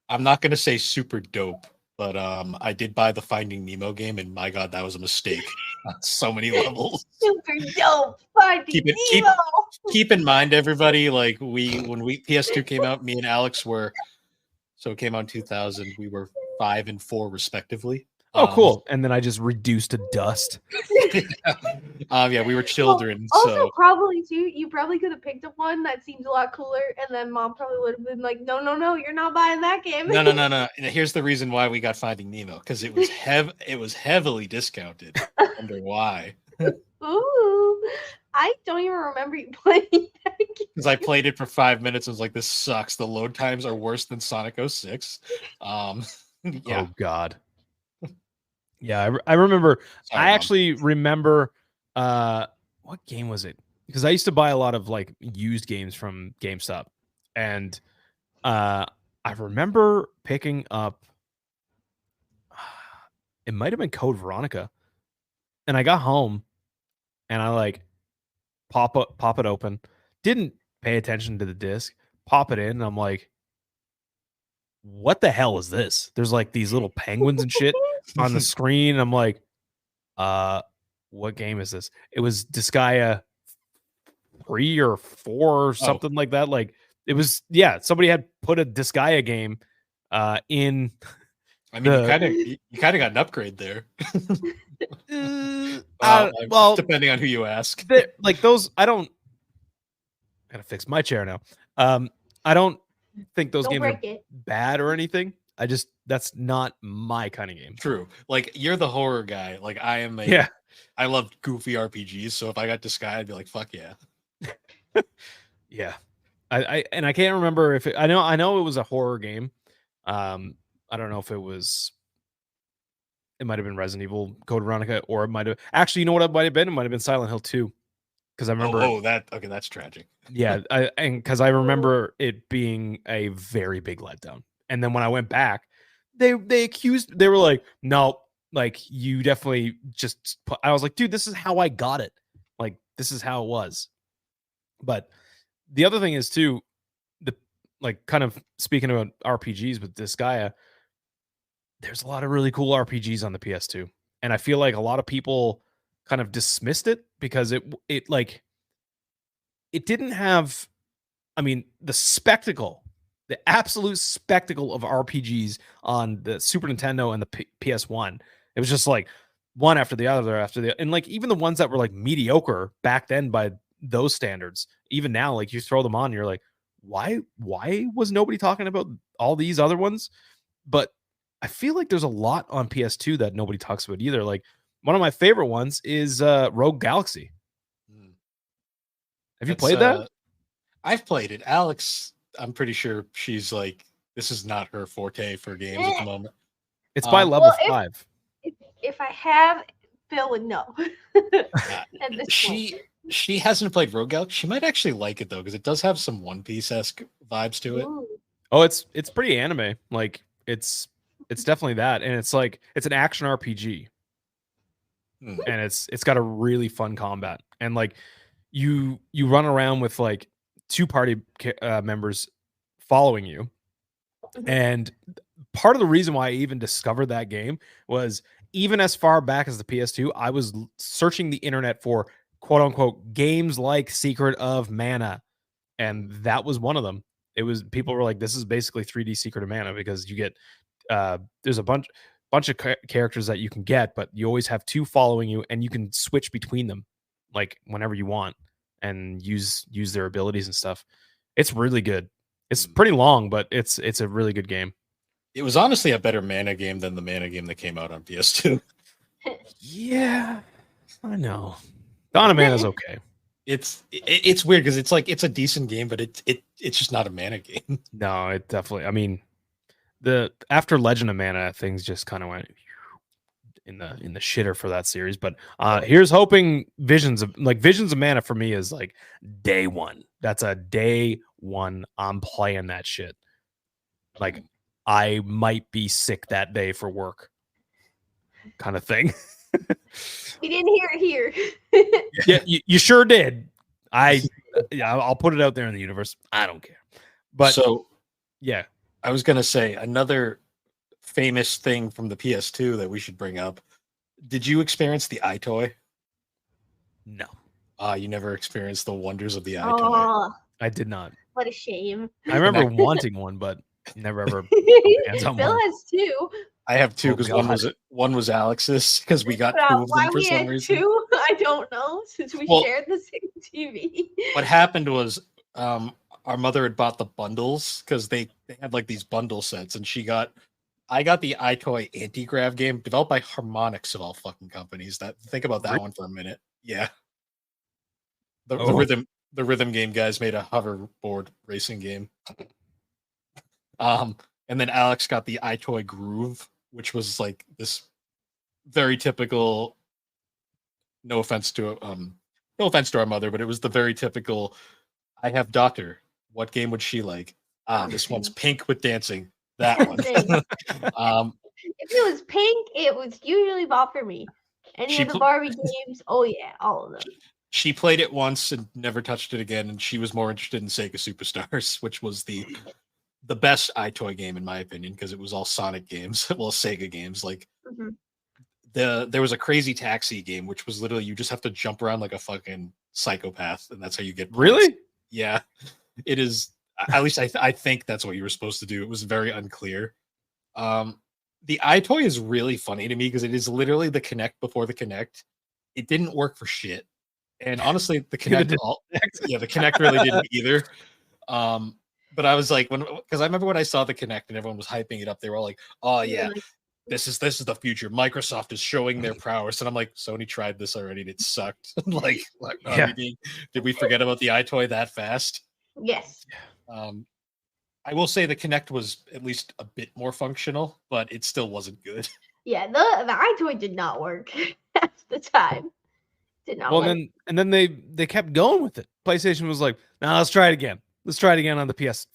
I'm not going to say super dope, but I did buy the Finding Nemo game, and my God, that was a mistake on so many levels.
Super dope. Finding Nemo.
Keep in mind, everybody, like when PS2 came out, me and Alex were, so it came out in 2000. We were 5 and 4 respectively.
Oh, cool. And then I just reduced to dust.
Yeah, we were children.
Also,
so
probably too, you probably could have picked up one that seems a lot cooler, and then mom probably would have been like, no, you're not buying that game.
No. And here's the reason why we got Finding Nemo, because it was heavily discounted. I wonder why.
Ooh, I don't even remember you playing that game.
Because I played it for 5 minutes. I was like, this sucks. The load times are worse than Sonic 06. Yeah.
Oh God. Yeah, I remember.
Sorry,
I
Mom.
actually remember. What game was it? Because I used to buy a lot of like used games from GameStop, and I remember picking up. It might have been Code Veronica, and I got home, and I like pop it open. Didn't pay attention to the disc. Pop it in, and I'm like, what the hell is this? There's like these little penguins and shit on the screen. I'm like, what game is this? It was Disgaea 3 or 4 or something like that. Like it was, yeah, somebody had put a Disgaea game in.
I mean, you kind of got an upgrade there. Well, depending on who you ask.
Like those, I gotta fix my chair now. I don't think those games are bad or anything. That's not my kind of game.
True. Like you're the horror guy. Like I am I love goofy RPGs. So if I got Disgaea, I'd be like, fuck yeah.
Yeah. I can't remember if I know it was a horror game. I don't know if it might have been Resident Evil Code Veronica, or it might have actually, you know what it might have been? It might have been Silent Hill 2. Because I remember
that's tragic.
Yeah, because I remember it being a very big letdown. And then when I went back, they were like, no, like you definitely just I was like, dude, this is how I got it. Like this is how it was. But the other thing is too, like kind of speaking about RPGs with Disgaea, there's a lot of really cool RPGs on the PS2. And I feel like a lot of people kind of dismissed it because it didn't have, I mean, the absolute spectacle of RPGs on the Super Nintendo and the PS1. It was just like one after the other and like even the ones that were like mediocre back then by those standards, even now, like you throw them on, you're like, why was nobody talking about all these other ones? But I feel like there's a lot on PS2 that nobody talks about either. Like one of my favorite ones is Rogue Galaxy. Have you played that?
I've played it. Alex, I'm pretty sure she's like, this is not her forte for games at the moment.
It's by level 5.
If I have, Bill would know.
She hasn't played Rogue Galaxy. She might actually like it though, because it does have some One Piece-esque vibes to it.
Ooh.
Oh, it's pretty anime. Like it's definitely that, and it's like it's an action RPG, and it's got a really fun combat, and like you run around with like 2 party members following you, and part of the reason why I even discovered that game was even as far back as the PS2, I was searching the internet for quote unquote games like Secret of Mana, and that was one of them. It was people were like, "This is basically 3D Secret of Mana," because you get there's a bunch of characters that you can get, but you always have two following you, and you can switch between them like whenever you want and use their abilities and stuff. It's really good. It's pretty long, but it's a really good game.
It was honestly a better Mana game than the Mana game that came out on PS2.
Yeah, I know. Dawn of Mana is okay.
It's weird because it's like it's a decent game, but it's just not a Mana game.
No, it definitely. I mean, the after Legend of Mana, things just kind of went in the shitter for that series. But here's hoping Visions of Mana for me is like day one. That's a day one. I'm playing that shit. Like I might be sick that day for work, kind of thing.
We didn't hear it here.
Yeah, you sure did. I'll put it out there in the universe. I don't care. But
so
yeah,
I was gonna say another famous thing from the PS2 that we should bring up. Did you experience the iToy?
no,
You never experienced the wonders of the iToy.
Oh,
I did not.
what a shame.
I remember wanting one, but never ever. Hands on
Bill
one.
has two.
I have two because
God.
one was Alex's because we got two of
Why
them for
we
some
had
reason.
two? I don't know, since we
Well,
shared the same TV.
What happened was our mother had bought the bundles because they had like these bundle sets, and I got the iToy anti-grav game developed by Harmonix of all fucking companies. Think about that one for a minute. Yeah. The rhythm game guys made a hoverboard racing game. And then Alex got the iToy Groove, which was like this very typical. No offense to our mother, but it was the very typical. I have daughter. What game would she like? This one's pink with dancing. That one.
If it was pink, it was usually bought for me. Any of the Barbie games, oh yeah, all of them.
She played it once and never touched it again, and she was more interested in Sega Superstars, which was the best iToy game in my opinion, because it was all Sonic games, well, Sega games. Like there was a Crazy Taxi game, which was literally you just have to jump around like a fucking psychopath, and that's how you get points.
Really?
Yeah, it is. At least I think that's what you were supposed to do. It was very unclear. The iToy is really funny to me because it is literally the Kinect before the Kinect. It didn't work for shit. And honestly, the Kinect, the Kinect really didn't either. But I was like, because I remember when I saw the Kinect and everyone was hyping it up, they were all like, "Oh yeah, this is the future. Microsoft is showing their prowess." And I'm like, Sony tried this already and it sucked. like did we forget about the iToy that fast?
Yes.
I will say the Kinect was at least a bit more functional, but it still wasn't good.
Yeah, the iToy did not work at the time. Did not work.
Then they kept going with it. PlayStation was like, "Nah, let's try it again. Let's try it again on the PS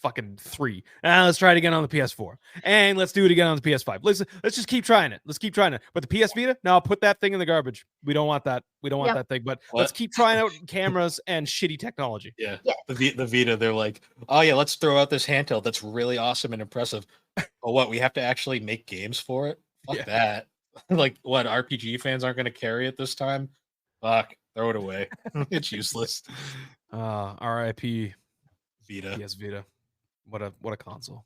fucking 3. Let's try it again on the PS4. And let's do it again on the PS5. Let's just keep trying it. Let's keep trying it. But the PS Vita, no, put that thing in the garbage. We don't want that. We don't want that thing. But let's keep trying out cameras and shitty technology."
Yeah. The Vita, they're like, "Oh yeah, let's throw out this handheld that's really awesome and impressive." Oh, what? We have to actually make games for it? Fuck that. Like, what? RPG fans aren't going to carry it this time? Fuck. Throw it away. It's useless.
R.I.P.
Vita.
PS Vita. What a console.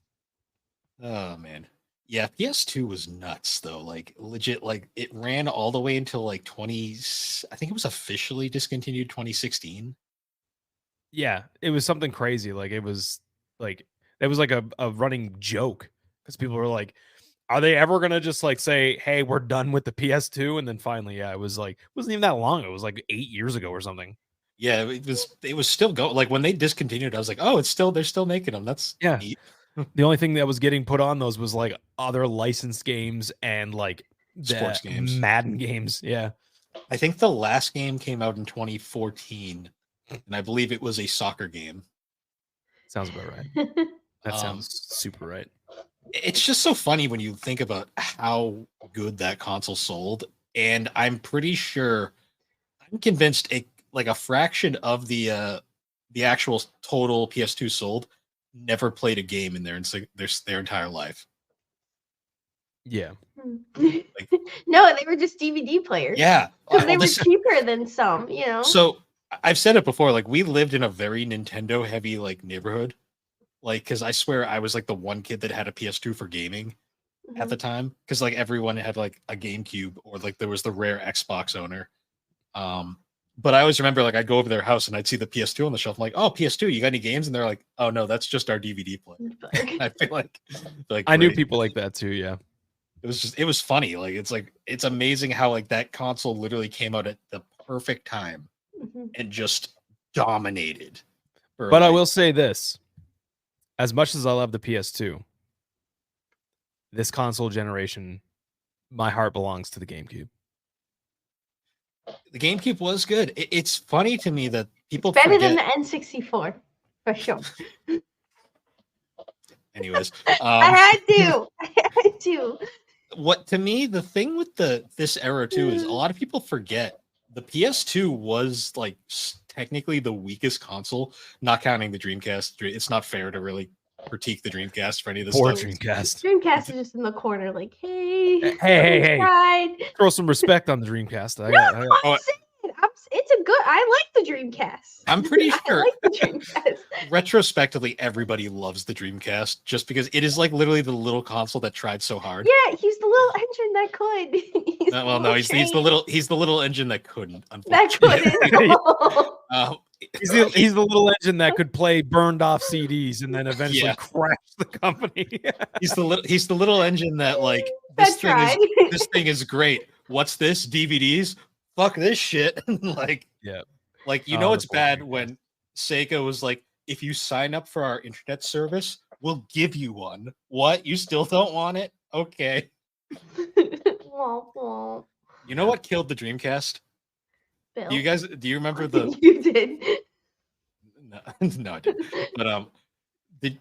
Oh man. Yeah, PS2 was nuts though. Like legit, like it ran all the way until like I think it was officially discontinued 2016.
Yeah, it was something crazy. Like it was like a running joke because people were like, "Are they ever gonna just like say, hey, we're done with the PS2?" And then finally, it was like, it wasn't even that long. It was like 8 years ago or something.
Yeah, it was still going. Like when they discontinued, I was like, "Oh, they're still making them." That's neat.
The only thing that was getting put on those was like other licensed games and like
sports games,
Madden games. Yeah,
I think the last game came out in 2014, and I believe it was a soccer game.
Sounds about right. That sounds super right.
It's just so funny when you think about how good that console sold, and I'm pretty sure, I'm convinced like a fraction of the actual total PS2 sold never played a game in their entire life.
Yeah.
No, they were just DVD players.
Yeah.
Because they were cheaper than some, you know.
So I've said it before, like we lived in a very Nintendo heavy like neighborhood. Like, because I swear I was like the one kid that had a PS2 for gaming at the time. Because like everyone had like a GameCube or like there was the rare Xbox owner. But I always remember like I'd go over their house and I'd see the PS2 on the shelf. I'm like, oh, PS2, you got any games? And they're like, oh no, that's just our DVD player. I feel like
I knew people like that too. Yeah.
It was funny. Like it's amazing how like that console literally came out at the perfect time and just dominated.
But I will say this, as much as I love the PS2, this console generation, my heart belongs to the GameCube.
The GameCube was good. It's funny to me that people
better
forget...
than the N64 for sure.
Anyways,
I had to.
What to me, the thing with this era too is a lot of people forget the PS2 was like technically the weakest console, not counting the Dreamcast. It's not fair to really critique the Dreamcast for any of this
Poor
stuff.
Dreamcast is just in the corner, like,
hey. Throw some respect on the Dreamcast.
It's a good. I like the Dreamcast.
I'm pretty sure.
I like the Dreamcast.
Retrospectively, everybody loves the Dreamcast just because it is like literally the little console that tried so hard.
Yeah, he's the little engine that could.
He's the little engine that couldn't. Unfortunately.
He's the little engine that could play burned off CDs and then eventually crash the company.
He's the little engine that like this thing is great. What's this? DVDs? Fuck this shit. Like it's bad when Sega was like, if you sign up for our internet service, we'll give you one. What? You still don't want it? Okay. You know what killed the Dreamcast?
Bill.
Do you remember the
You did.
No, I didn't. But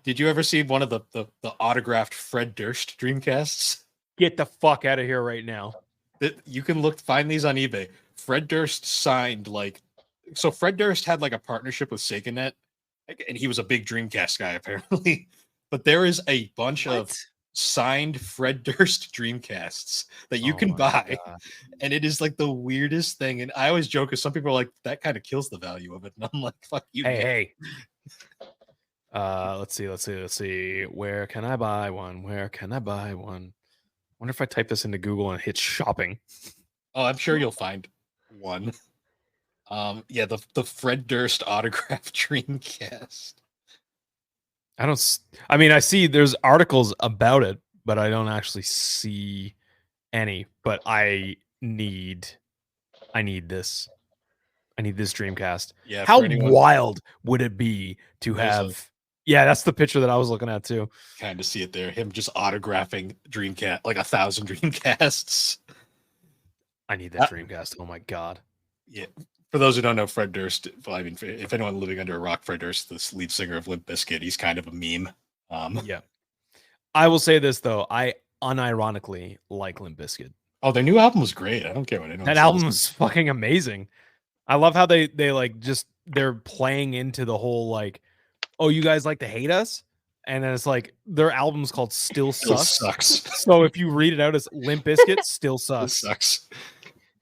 did you ever see one of the autographed Fred Durst Dreamcasts?
Get the fuck out of here right now.
You can find these on eBay. Fred Durst signed so Fred Durst had like a partnership with SegaNet, and he was a big Dreamcast guy apparently. But there is a bunch of signed Fred Durst Dreamcasts that you can buy, and it is like the weirdest thing. And I always joke because some people are like, that kind of kills the value of it, and I'm like, fuck you.
Hey. Let's see. Where can I buy one? Wonder if I type this into Google and hit shopping.
Oh, I'm sure you'll find one. The Fred Durst autographed Dreamcast.
I see there's articles about it, but I don't actually see any. But I need this. I need this Dreamcast.
Yeah.
How wild would it be to have? Yeah, that's the picture that I was looking at too.
Kind of see it there. Him just autographing Dreamcast, like 1,000 Dreamcasts.
I need that Dreamcast. Oh my god.
Yeah. For those who don't know, Fred Durst, if anyone living under a rock, Fred Durst, the lead singer of Limp Bizkit, he's kind of a meme.
Yeah. I will say this though, I unironically like Limp Bizkit.
Oh, their new album was great. I don't care what anyone says.
That album is fucking amazing. I love how they they're playing into the whole like, oh, you guys like to hate us? And then it's like their album's called Still Sucks. So if you read it out as Limp Bizkit, Still Sucks.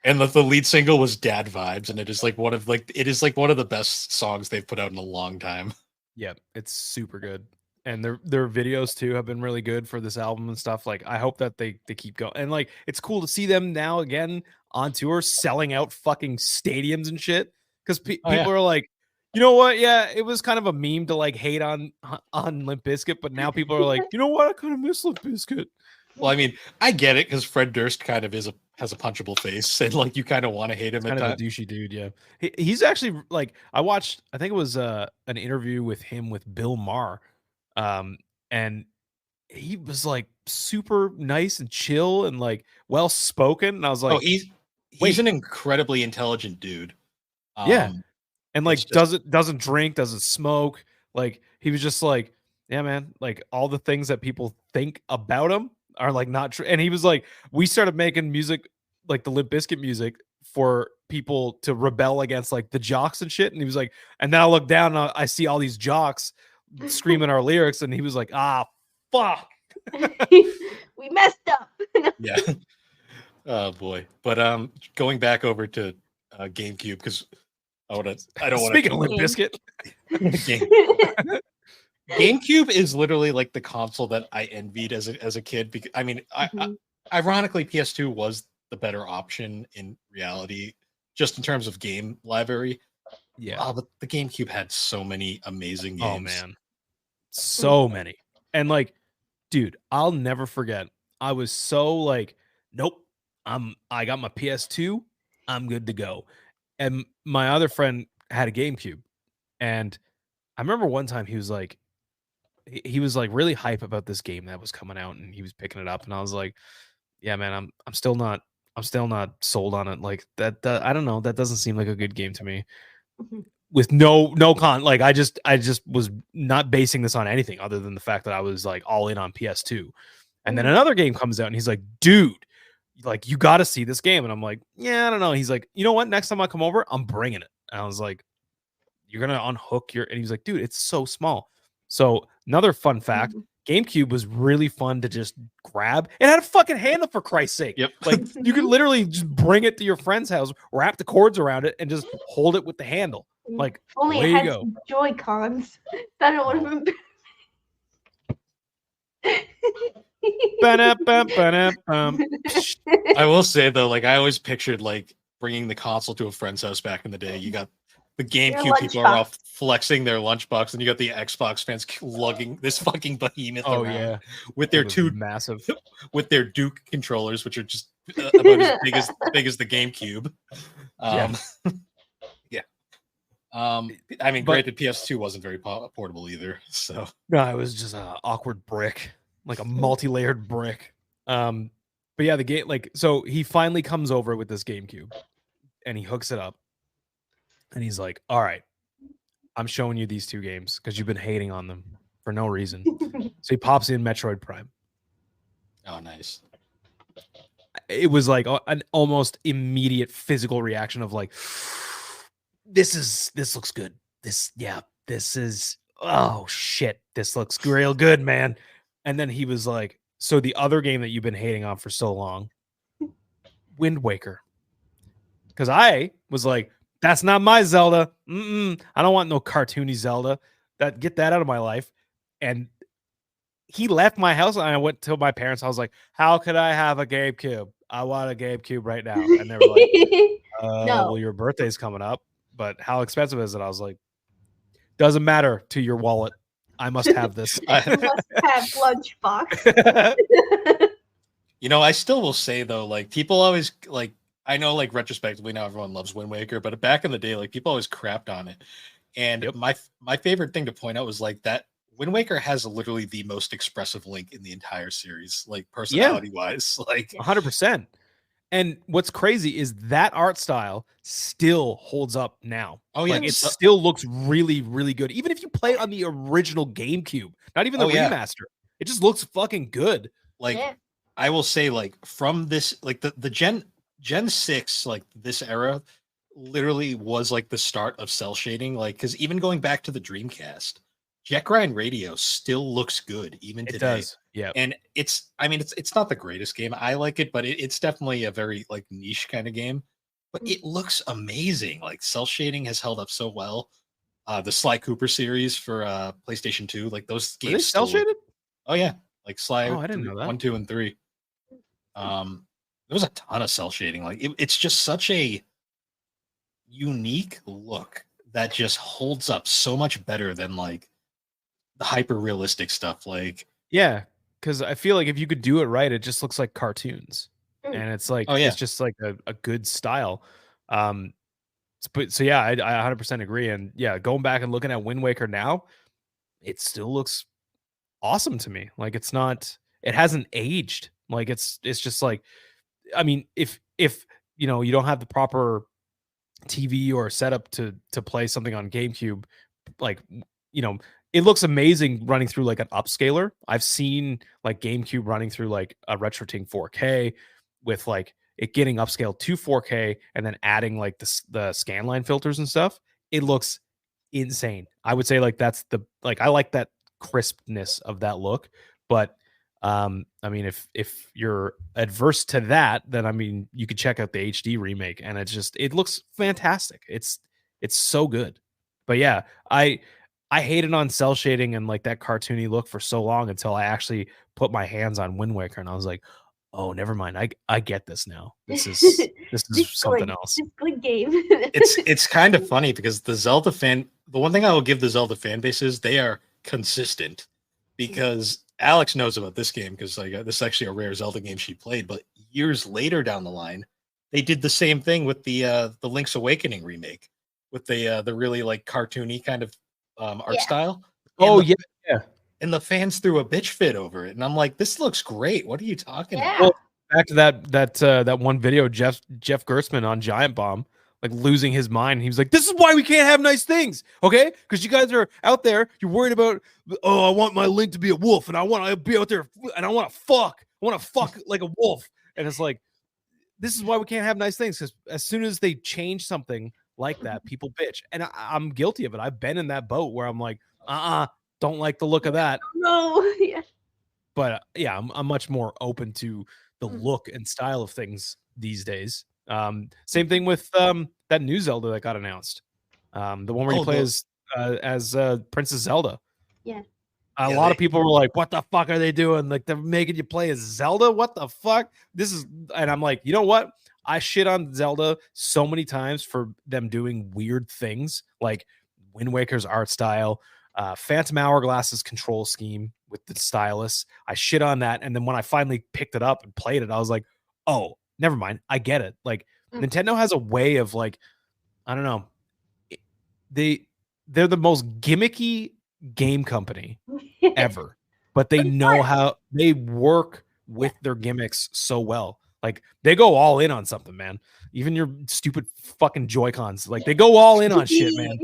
And the lead single was Dad Vibes, and it is one of the best songs they've put out in a long time.
Yeah, it's super good. And their videos too have been really good for this album and stuff. Like I hope that they keep going. And like it's cool to see them now again on tour selling out fucking stadiums and shit. Because people are like, you know what? Yeah, it was kind of a meme to like hate on Limp Bizkit, but now people are like, you know what? I kind of miss Limp Bizkit.
Well, I mean, I get it because Fred Durst kind of has a punchable face, and like you kind and want to hate him.
Kind of a douchey dude, yeah. He's actually like I watched. I think it was an interview with him with Bill Maher, and he was like super nice and chill and like well spoken. And I was like,
oh, he's an incredibly intelligent dude.
Yeah. And like doesn't drink, doesn't smoke. Like he was just like, yeah, man, like all the things that people think about him are like not true. And he was like, we started making music like the Limp Bizkit music for people to rebel against like the jocks and shit. And he was like, and then I look down and I see all these jocks screaming our lyrics, and he was like, ah, fuck.
We messed up.
Yeah. Oh boy. But going back over to GameCube because I don't want
Speaking of Limp
Game.
Bizkit,
GameCube is literally like the console that I envied as a kid because I mean ironically PS2 was the better option in reality just in terms of game library.
yeah.
But the GameCube had so many amazing games.
Oh man, so many. And like, dude, I'll never forget. I was so like, nope, I got my PS2, I'm good to go. And my other friend had a GameCube, and I remember one time he was like, he was like really hype about this game that was coming out, and he was picking it up, and I was like, yeah, man, I'm still not sold on it. Like that I don't know, that doesn't seem like a good game to me. With no con, like I just was not basing this on anything other than the fact that I was like all in on PS2. And then another game comes out and he's like, dude, like you got to see this game. And I'm like, yeah, I don't know. He's like, you know what? Next time I come over, I'm bringing it. And I was like, you're going to unhook your, and he was like, dude, it's so small. So another fun fact, GameCube was really fun to just grab. It had a fucking handle, for Christ's sake.
Yep.
Like you could literally just bring it to your friend's house, wrap the cords around it, and just hold it with the handle. Like,
if only
way
it
to
had
go.
some Joy-Cons. Then it would have been.
I will say though, like I always pictured like bringing the console to a friend's house back in the day. You got the GameCube people are all flexing their lunchbox, and you got the Xbox fans lugging this fucking behemoth around with their two
massive,
with their Duke controllers, which are just about as big as the GameCube. I mean, granted, PS2 wasn't very portable either. So
no, it was just an awkward brick, like a multi-layered brick. But yeah, the game, like, so he finally comes over with this GameCube, and he hooks it up, and he's like, "All right, I'm showing you these two games because you've been hating on them for no reason." So he pops in Metroid Prime.
Oh, nice.
It was like an almost immediate physical reaction of like, this looks good. This is, oh shit, this looks real good, man. And then he was like, so the other game that you've been hating on for so long, Wind Waker. Because I was like, that's not my Zelda. I don't want no cartoony Zelda. Get that out of my life. And he left my house, and I went to my parents' house like, how could I have a GameCube? I want a GameCube right now. And they were like,
No.
well, your birthday's coming up, but how expensive is it? I was like, doesn't matter to your wallet. I must have this.
You must have lunchbox.
You know, I still will say though, like people always like, I know like retrospectively now everyone loves Wind Waker, but back in the day, like people always crapped on it. And my favorite thing to point out was like that Wind Waker has literally the most expressive Link in the entire series, like personality wise, like
100%. And what's crazy is that art style still holds up now.
Oh yeah,
like, it still looks really, really good. Even if you play on the original GameCube, not even the remaster, it just looks fucking good.
Like I will say, like from this, like the Gen 6, like this era, literally was like the start of cell shading. Like because even going back to the Dreamcast, Jet Grind Radio still looks good even today. It
does. Yeah.
And it's not the greatest game. I like it, but it's definitely a very like niche kind of game. But it looks amazing. Like cell shading has held up so well. The Sly Cooper series for PlayStation 2, like those games.
Are they cell shaded?
Oh yeah. Like Sly
I didn't know that.
1, 2, and 3. There was a ton of cell shading. Like it's just such a unique look that just holds up so much better than like the hyper realistic stuff. Like
because I feel like if you could do it right, it just looks like cartoons, and it's like it's just like a good style. But so yeah, I 100% agree. And yeah, going back and looking at Wind Waker now, it still looks awesome to me. Like it hasn't aged. Like it's just like, I mean, if you know you don't have the proper TV or setup to play something on GameCube, like you know, it looks amazing running through like an upscaler. I've seen like GameCube running through like a RetroTing 4K with like it getting upscaled to 4K and then adding like the scanline filters and stuff. It looks insane. I would say like that's I like that crispness of that look, but I mean, if you're adverse to that, then I mean, you could check out the HD remake, and it looks fantastic. It's so good. But yeah, I hated on cell shading and like that cartoony look for so long until I actually put my hands on Wind Waker, and I was like, oh, never mind. I get this now. This is something else.
This good game.
It's kind of funny because the one thing I will give the Zelda fan base is they are consistent, because Alex knows about this game because like this is actually a rare Zelda game she played, but years later down the line, they did the same thing with the Link's Awakening remake with the really like cartoony kind of art style.
Oh
And
yeah.
and the fans threw a bitch fit over it, and I'm like, this looks great. What are you talking about?
Well, back to that one video, Jeff Gerstmann on Giant Bomb, like losing his mind. He was like, "This is why we can't have nice things, okay? Because you guys are out there, you're worried about, oh, I want my Link to be a wolf, and I want to be out there, and I want to fuck like a wolf." And it's like, this is why we can't have nice things, because as soon as they change something like that, people bitch, and I'm guilty of it. I've been in that boat where I'm like, don't like the look of that.
No, yeah.
But yeah, I'm much more open to the look and style of things these days. Same thing with that new Zelda that got announced. The one where you play as Princess Zelda.
Yeah.
A lot of people were like, "What the fuck are they doing? Like they're making you play as Zelda? What the fuck? This is..." And I'm like, you know what? I shit on Zelda so many times for them doing weird things, like Wind Waker's art style, Phantom Hourglass's control scheme with the stylus. I shit on that, and then when I finally picked it up and played it, I was like, oh, never mind. I get it. Like Nintendo has a way of like, I don't know. They're the most gimmicky game company ever, but they know how they work with their gimmicks so well. Like they go all in on something, man. Even your stupid fucking Joy-Cons, like they go all in on shit, man.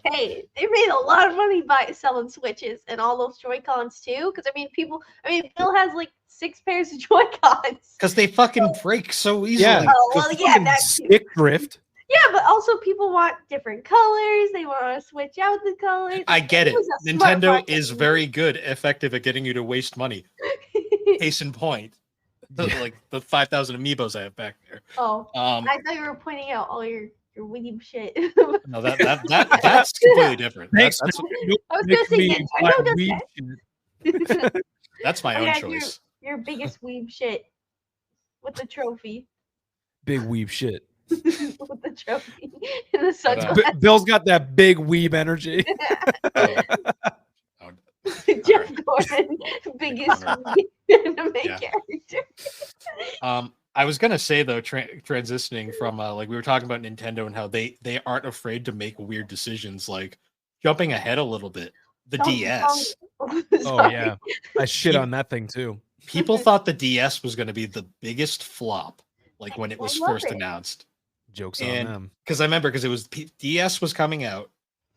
Hey, they made a lot of money by selling Switches and all those Joy-Cons too. Because Bill has like 6 pairs of Joy-Cons.
Because they fucking break so easily.
Yeah.
Oh, well, yeah, that's
stick drift.
Yeah, but also people want different colors. They want to switch out the colors.
I get it. Nintendo is very good, effective at getting you to waste money. Case in point, like the 5,000 amiibos I have back there.
Oh, I thought you were pointing out all your weeb shit.
No, that's completely different.
Thanks.
I was gonna say Nintendo does that.
That's my own choice.
Your biggest weeb shit with the trophy.
Big weeb shit.
With the trophy in the sunglasses.
Bill's got that big weeb energy.
Jeff Gordon, biggest anime character.
I was gonna say though, transitioning from like we were talking about Nintendo and how they aren't afraid to make weird decisions, like jumping ahead a little bit. The DS.
Oh yeah, I shit on that thing too.
People thought the DS was going to be the biggest flop, like when it was first announced.
Jokes on them.
Because I remember, because it was DS was coming out,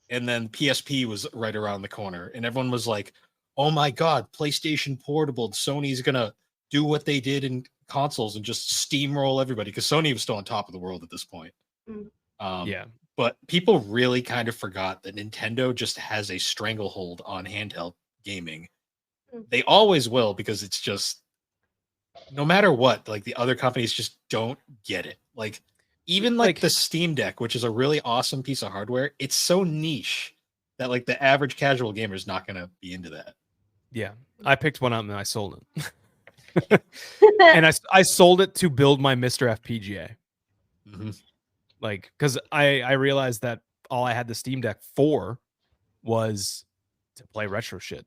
and then PSP was right around the corner, and everyone was like, "Oh my god, PlayStation Portable! Sony's gonna do what they did in consoles and just steamroll everybody." Because Sony was still on top of the world at this point.
Yeah.
But people really kind of forgot that Nintendo just has a stranglehold on handheld gaming. They always will, because it's just, no matter what, like the other companies just don't get it. Like even like the Steam Deck, which is a really awesome piece of hardware, it's so niche that like the average casual gamer is not going to be into that.
Yeah, I picked one up and I sold it. And I sold it to build my Mr. FPGA.
Mm-hmm.
Like, because I realized that all I had the Steam Deck for was to play retro shit.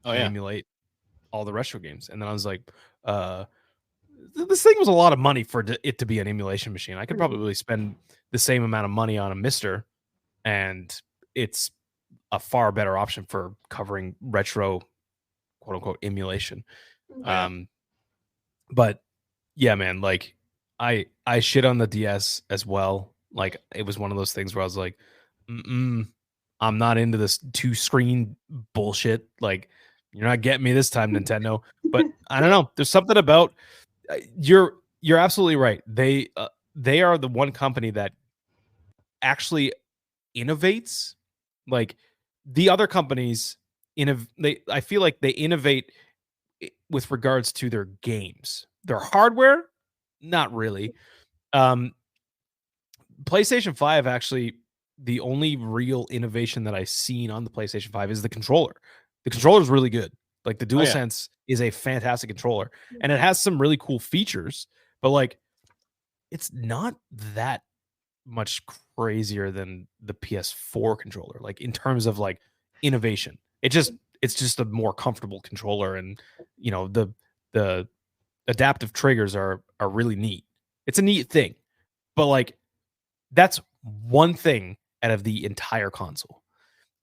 Emulate all the retro games. And then I was like, this thing was a lot of money for it to be an emulation machine. I could probably spend the same amount of money on a Mister, and it's a far better option for covering retro, quote unquote, emulation. But yeah, man, like I shit on the DS as well. Like it was one of those things where I was like, I'm not into this 2-screen bullshit. Like, you're not getting me this time, Nintendo. But I don't know. There's something about you're absolutely right. They are the one company that actually innovates. Like the other companies I feel like they innovate with regards to their games. Their hardware, not really. PlayStation 5 actually, the only real innovation that I've seen on the PlayStation 5 is the controller. The controller is really good. Like the DualSense is a fantastic controller, and it has some really cool features, but like it's not that much crazier than the PS4 controller, like in terms of like innovation. It's just a more comfortable controller, and you know the adaptive triggers are really neat. It's a neat thing, but like that's one thing out of the entire console.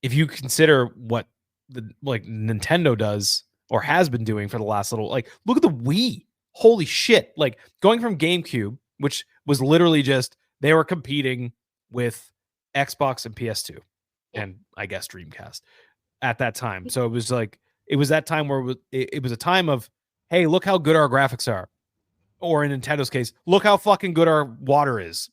If you consider what the like Nintendo does or has been doing for the last little, like look at the Wii. Holy shit. Like going from GameCube, which was literally just they were competing with Xbox and PS2 and I guess Dreamcast at that time. So it was like it was that time where it was a time of, hey, look how good our graphics are. Or in Nintendo's case, look how fucking good our water is.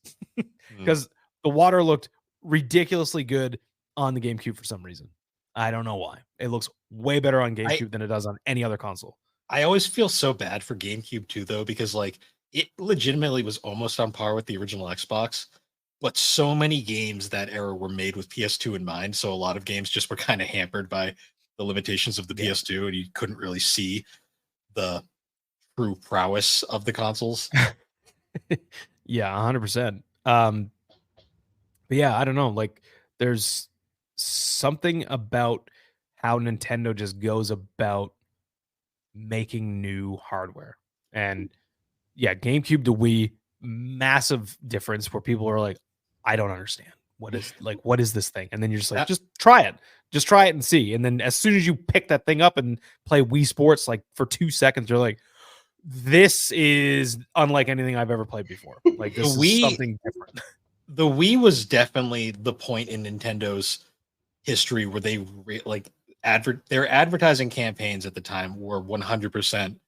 Because the water looked ridiculously good on the GameCube for some reason. I don't know why. It looks way better on GameCube than it does on any other console.
I always feel so bad for GameCube too, though, because like it legitimately was almost on par with the original Xbox, but so many games that era were made with PS2 in mind. So a lot of games just were kind of hampered by the limitations of the PS2, and you couldn't really see the true prowess of the consoles.
Yeah, 100%. But yeah, I don't know. Like, there's something about how Nintendo just goes about making new hardware. And yeah, GameCube to Wii, massive difference where people are like, I don't understand. What is this thing? And then you're just like, just try it. Just try it and see. And then as soon as you pick that thing up and play Wii Sports, like for 2 seconds, you're like, this is unlike anything I've ever played before. Like this is something different.
The Wii was definitely the point in Nintendo's history where they their advertising campaigns at the time were 100%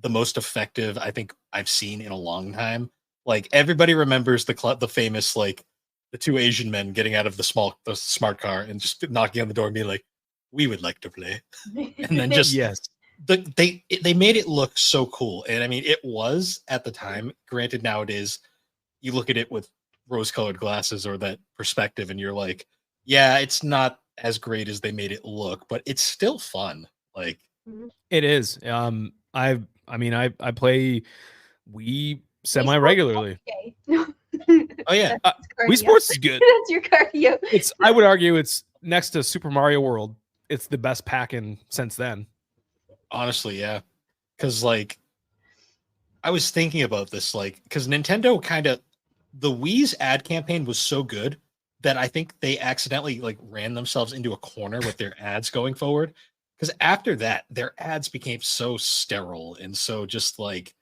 the most effective I think I've seen in a long time. Like everybody remembers the famous like the 2 Asian men getting out of the smart car and just knocking on the door and being like, "We would like to play," and then just
yes.
They made it look so cool. And I mean, it was at the time. Granted, nowadays you look at it with rose-colored glasses or that perspective, and you're like, yeah, it's not as great as they made it look, but it's still fun. Like
it is. I play Wii semi regularly.
Oh yeah,
Wii Sports is good.
That's your cardio.
I would argue it's next to Super Mario World. It's the best pack-in since then.
Honestly, yeah. Because like I was thinking about this, like, because Nintendo the Wii's ad campaign was so good that I think they accidentally like ran themselves into a corner with their ads going forward. Because after that, their ads became so sterile and so just like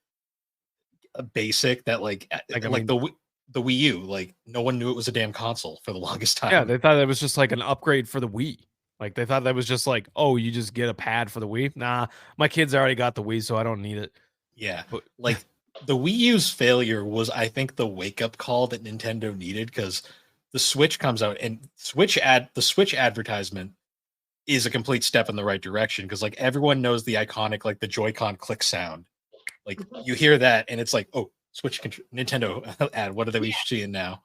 basic that like the Wii U, like no one knew it was a damn console for the longest time.
Yeah, they thought it was just like an upgrade for the Wii. Like they thought that was just like, oh, you just get a pad for the Wii. Nah, my kids already got the Wii, so I don't need it.
Yeah, but like the Wii U's failure was, I think, the wake up call that Nintendo needed, because the Switch comes out and the Switch advertisement is a complete step in the right direction, because like everyone knows the iconic like the Joy-Con click sound. Like you hear that and it's like, oh, Nintendo ad. What are we seeing now?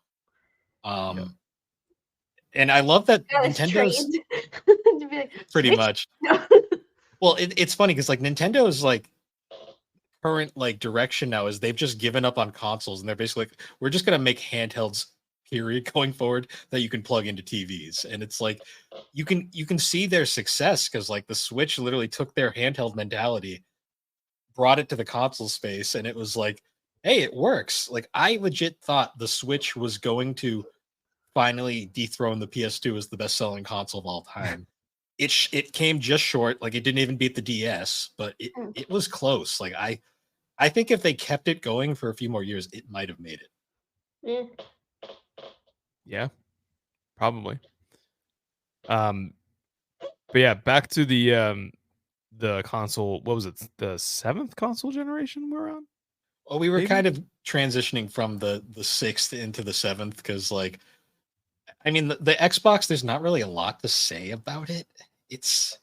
And I love that Nintendo's pretty much. Well, it's funny because like Nintendo's like current like direction now is they've just given up on consoles, and they're basically like, we're just gonna make handhelds period going forward that you can plug into TVs. And it's like you can see their success, because like the Switch literally took their handheld mentality, brought it to the console space, and it was like, hey, it works. Like I legit thought the Switch was going to finally dethrone the PS2 as the best-selling console of all time. It came just short. Like it didn't even beat the DS, but it was close. Like I think if they kept it going for a few more years, it might have made it.
Yeah, probably. But yeah, back to the console. What was it? The 7th console generation we're on?
Well, we were kind of transitioning from the 6th into the 7th, because like, I mean, the Xbox, there's not really a lot to say about it. It's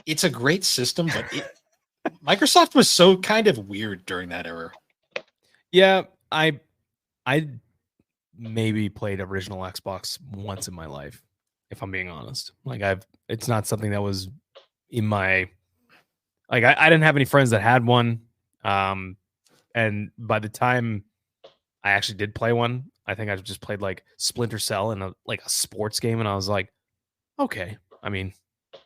it's a great system, but Microsoft was so kind of weird during that era.
Yeah, I maybe played original Xbox once in my life, if I'm being honest. Like it's not something that was in my like I didn't have any friends that had one. And by the time I actually did play one, I think I just played like Splinter Cell and a sports game, and I was like, okay, I mean,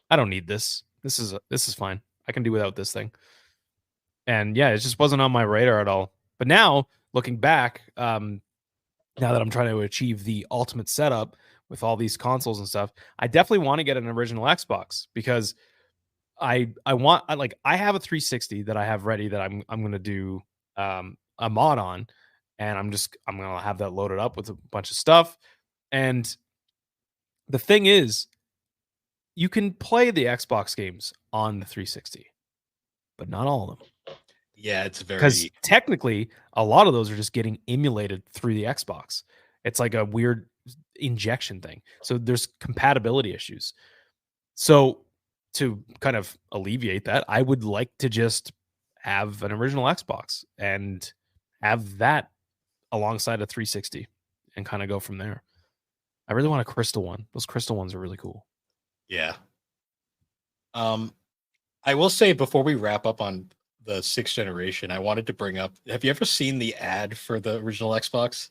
I don't need this. This is fine. I can do without this thing. And yeah, it just wasn't on my radar at all. But now looking back, now that I'm trying to achieve the ultimate setup with all these consoles and stuff, I definitely want to get an original Xbox because I have a 360 that I have ready that I'm gonna do a mod on, and I'm gonna have that loaded up with a bunch of stuff. And the thing is, you can play the Xbox games on the 360, but not all of them.
Yeah, it's
Because
very
technically, a lot of those are just getting emulated through the Xbox. It's like a weird injection thing. So there's compatibility issues. So to kind of alleviate that, I would like to just have an original Xbox and have that alongside a 360 and kind of go from there. I really want a crystal one. Those crystal ones are really cool.
yeah. I will say before we wrap up on the 6th generation, I wanted to bring up, have you ever seen the ad for the original Xbox?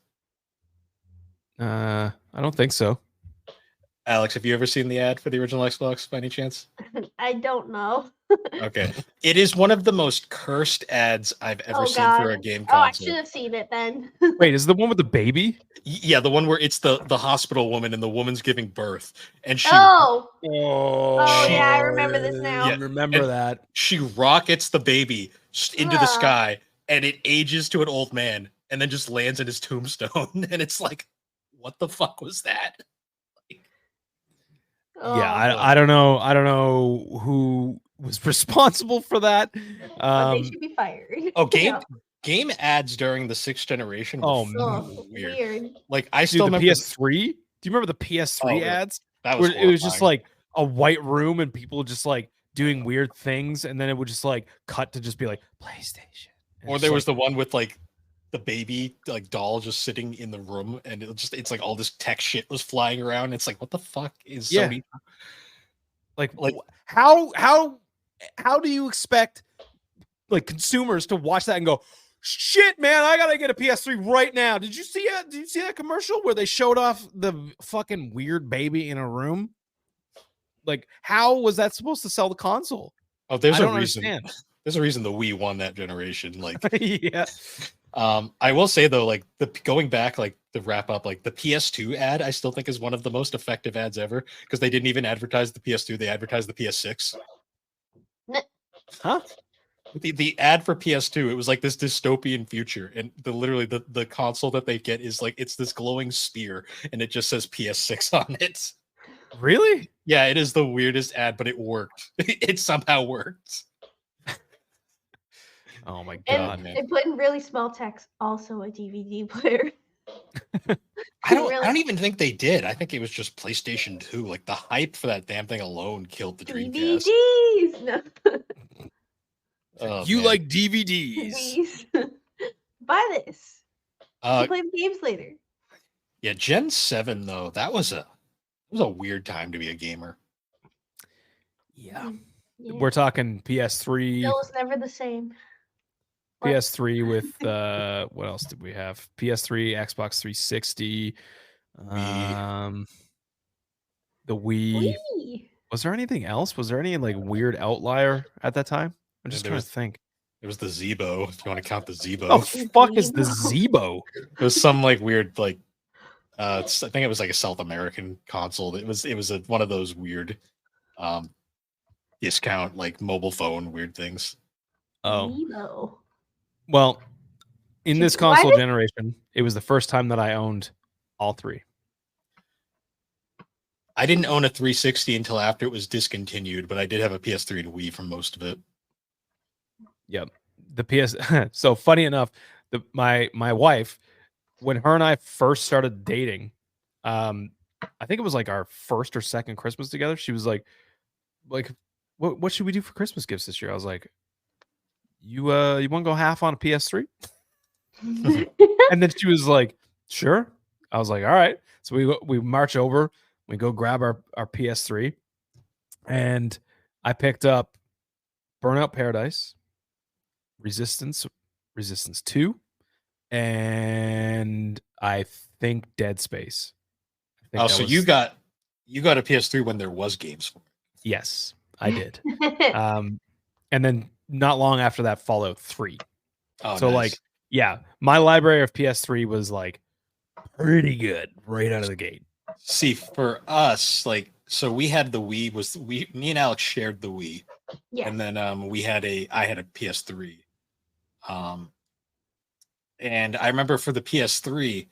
I don't think so.
Alex, have you ever seen the ad for the original Xbox by any chance?
I don't know.
Okay. It is one of the most cursed ads I've ever
Oh
seen for a
God.
game
Oh, I
console.
should have seen it then.
Wait, is it the one with the baby?
Yeah, the one where it's the hospital woman and the woman's giving birth, and
Oh.
Oh,
Yeah, I remember this now.
Yeah, remember
and
that.
she rockets the baby into the sky, and it ages to an old man, and then just lands in his tombstone, and it's like, what the fuck was that?
Yeah,
Oh.
I don't know. I don't know who was responsible for that.
But they should be fired.
Oh, game ads during the 6th generation were
weird.
Like I still
the
remember
PS3. Do you remember the PS3 ads?
That was
where it was just
horrifying.
like a white room and people just like doing weird things, and then it would just like cut to just be like PlayStation. And
Or
just
there was
like,
the one with like the baby like doll just sitting in the room, and it's like all this tech shit was flying around. It's like, what the fuck is Sony?
Like how do you expect like consumers to watch that and go, shit, man, I gotta get a PS3 right now? Did you see it? Did you see that commercial where they showed off the fucking weird baby in a room? Like, how was that supposed to sell the console?
Oh, there's
I
a
don't
reason.
understand.
There's a reason the Wii won that generation. Like,
yeah.
I will say though, like going back, like the wrap up, like the PS2 ad, I still think is one of the most effective ads ever because they didn't even advertise the PS2; they advertised the PS6.
Huh?
The ad for PS2, it was like this dystopian future, and literally the console that they get is like it's this glowing sphere, and it just says PS6 on it.
Really?
Yeah, it is the weirdest ad, but it worked. It somehow worked.
Oh my
God! And they put in really small text, also a DVD player.
I don't even think they did. I think it was just PlayStation 2. Like the hype for that damn thing alone killed the Dreamcast.
DVDs. No.
You like DVDs?
Buy this. Play the games later.
Yeah, Gen 7 though, that was a weird time to be a gamer.
Yeah. We're talking PS3.
It was never the same.
PS3 with what else did we have? PS3, Xbox 360, the Wii. Was there anything else? Was there any like weird outlier at that time? I'm just trying to think.
It was the Zeebo, if you want to count the Zeebo.
Oh, fuck is the Zeebo?
It was some like weird like I think it was like a South American console. It was one of those weird discount like mobile phone weird things.
Oh.
Zeebo.
Well, in this console generation, it was the first time that I owned all three.
I didn't own a 360 until after it was discontinued, but I did have a PS3 and Wii for most of it.
Yep. The PS. So funny enough, my wife, when her and I first started dating, I think it was like our first or second Christmas together. She was like, what should we do for Christmas gifts this year? I was like, you want to go half on a PS3? And then she was like, sure. I was like, all right. So we march over, we go grab our PS3, and I picked up Burnout Paradise, Resistance 2, and I think Dead Space. I think
Oh, so you got a PS3 when there was games for it.
Yes, I did. And then not long after that, Fallout 3.
Oh,
so
nice.
like, yeah, my library of PS3 was like pretty good right out of the gate.
See, for us, like, so we had the Wii. Me and Alex shared the Wii,
Yes.
and then I had a PS3. And I remember for the PS3,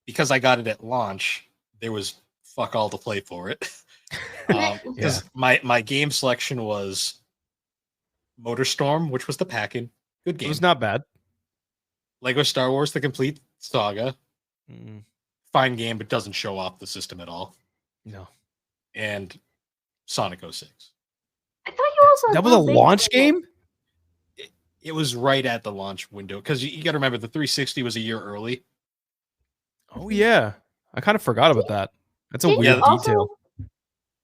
because I got it at launch, there was fuck all to play for it. Because my game selection was MotorStorm, which was the pack-in. Good game.
It was not bad.
Lego Star Wars: The Complete Saga.
Mm,
Fine game, but doesn't show off the system at all.
no.
And Sonic 06.
I thought you also
That was a launch game?
It was right at the launch window, because you got to remember the 360 was a year early.
Oh yeah, I kind of forgot about that. That's a
Didn't
weird
you also-
detail.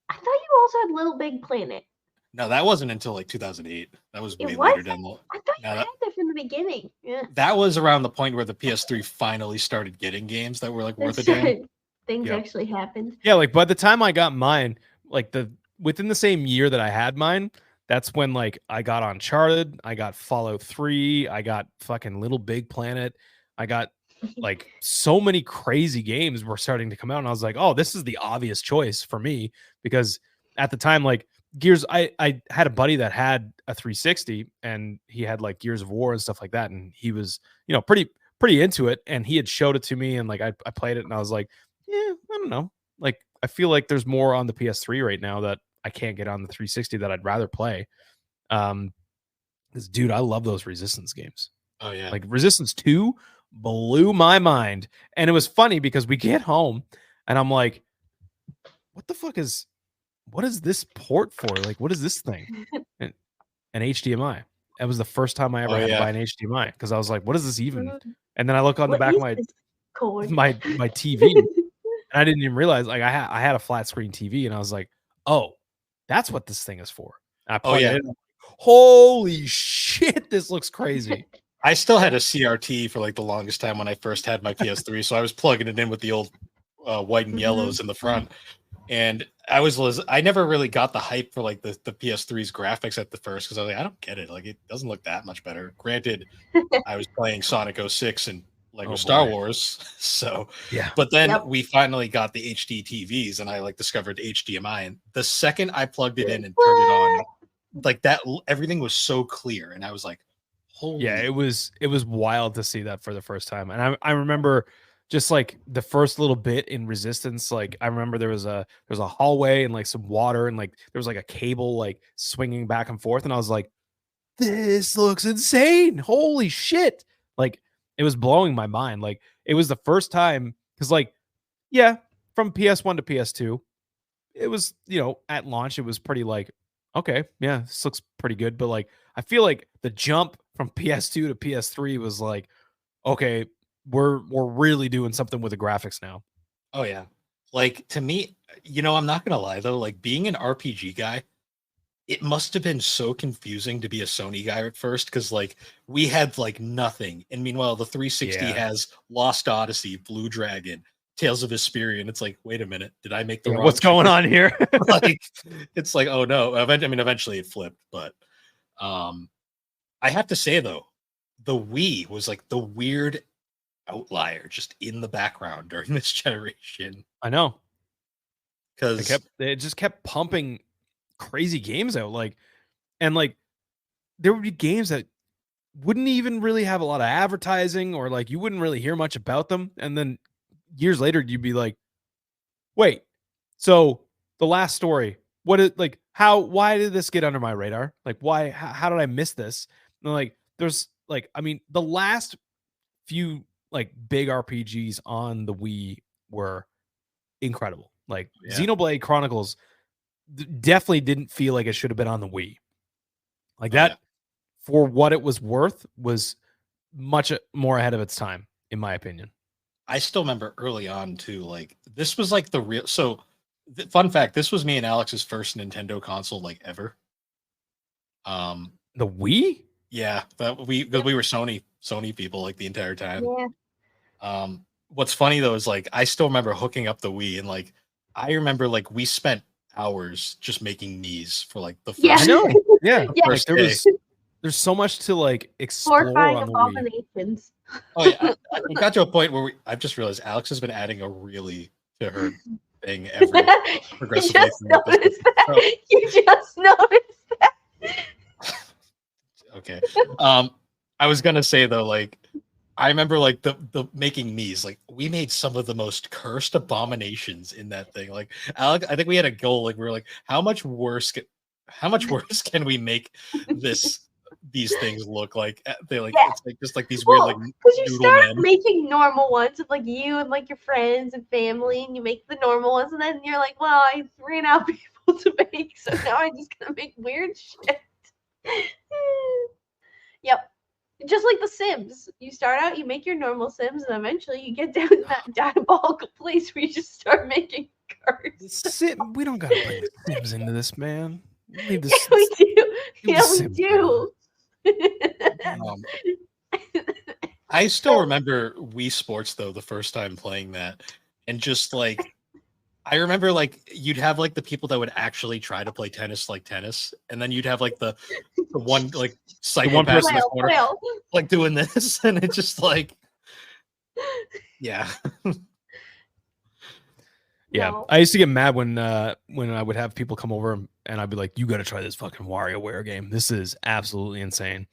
I thought you also had Little Big Planet.
No, that wasn't until like 2008. That was way
It
later
was?
down the.
I thought you
Now
had that from the beginning. Yeah.
That was around the point where the PS3 finally started getting games that were like worth a damn.
Things
Yep.
actually happened.
Yeah, like by the time I got mine, like within the same year that I had mine, that's when like I got Uncharted, I got Fallout 3, I got fucking Little Big Planet, I got like so many crazy games were starting to come out, and I was like, oh, this is the obvious choice for me, because at the time, like Gears, I had a buddy that had a 360, and he had like Gears of War and stuff like that, and he was, pretty into it, and he had showed it to me, and like I played it, and I was like, yeah, I don't know, like I feel like there's more on the PS3 right now that I can't get on the 360 that I'd rather play. Because dude, I love those Resistance games.
Oh yeah.
Like Resistance 2 blew my mind. And it was funny because we get home and I'm like, what is this port for? Like, what is this thing? And HDMI. That was the first time I ever had to buy an HDMI, because I was like, what is this even? And then I look on the back of my TV, and I didn't even realize, like, I had a flat screen TV, and I was like, oh, that's what this thing is for. And I plugged it in. Holy shit, this looks crazy.
I still had a CRT for like the longest time when I first had my PS3, so I was plugging it in with the old white and yellows in the front. And I never really got the hype for like the PS3's graphics at the first, because I was like, I don't get it. Like, it doesn't look that much better. Granted, I was playing Sonic 06 and Lego Star Wars, so
yeah.
But then we finally got the HD TVs, and I like discovered HDMI. And the second I plugged it in and turned it on, like that, everything was so clear, and I was like, holy.
Yeah, it was wild to see that for the first time. And I remember just like the first little bit in Resistance, like I remember there was a hallway and like some water, and like there was like a cable like swinging back and forth, and I was like, this looks insane. Holy shit. Like, it was blowing my mind. Like, it was the first time, because like, yeah, from PS1 to PS2, it was, at launch, it was pretty like, okay, yeah, this looks pretty good. But like, I feel like the jump from PS2 to PS3 was like, okay, we're really doing something with the graphics now.
Oh yeah. Like, to me, I'm not gonna lie though, like being an RPG guy, it must have been so confusing to be a Sony guy at first, because like we had like nothing, and meanwhile the 360 has Lost Odyssey, Blue Dragon, Tales of Vesperia, and it's like, wait a minute, did I make the wrong
what's going on here?
Like, it's like, oh no. Eventually it flipped, but I have to say though, the Wii was like the weird outlier just in the background during this generation.
I know,
because
it just kept pumping crazy games out, like, and like there would be games that wouldn't even really have a lot of advertising, or like you wouldn't really hear much about them, and then years later you'd be like, wait, so the last story, why did this get under my radar? Like, how did I miss this? And like, there's like, I mean, the last few like big RPGs on the Wii were incredible. Like Xenoblade Chronicles definitely didn't feel like it should have been on the Wii. Like
Oh,
that,
yeah.
for what it was worth, was much more ahead of its time, in my opinion.
I still remember early on too. Like this was like the real. So, fun fact: this was me and Alex's first Nintendo console like ever.
The Wii?
Yeah, because we were Sony people like the entire time.
Yeah.
What's funny though is like I still remember hooking up the Wii and like I remember like we spent hours just making knees for like the first.
Yeah.
I know. Yeah.
Yeah.
Like there's so much to like explore
Horrifying
on the Wii.
abominations.
Oh yeah, I got to a point where I've just realized Alex has been adding a really to her thing every
You
progressively.
just
throughout this
noticed
episode.
that. You just noticed that.
Okay. I was gonna say though, like I remember like the making knees, like we made some of the most cursed abominations in that thing. Like Alex, I think we had a goal, like we were like, how much worse can we make these things look like? They like
Yeah.
it's like just like these weird like
Because you
noodle
start
men.
making normal ones of like you and like your friends and family, and you make the normal ones, and then you're like, well, I ran out of people to make, so now I'm just gonna make weird shit. Yep. Just like the Sims. You start out, you make your normal Sims, and eventually you get down to that diabolical place where you just start making cars.
We don't gotta bring the Sims into this, man. Leave this.
Yeah, we do.
leave
Yeah,
the
we
Sims
do.
Um, I still remember Wii Sports though, the first time playing that, and just like I remember like you'd have like the people that would actually try to play tennis like tennis, and then you'd have like the one like psychopath in the corner like doing this, and it's just like yeah.
Yeah,
No.
I used to get mad when I would have people come over and I'd be like, "You got to try this fucking WarioWare game. This is absolutely insane."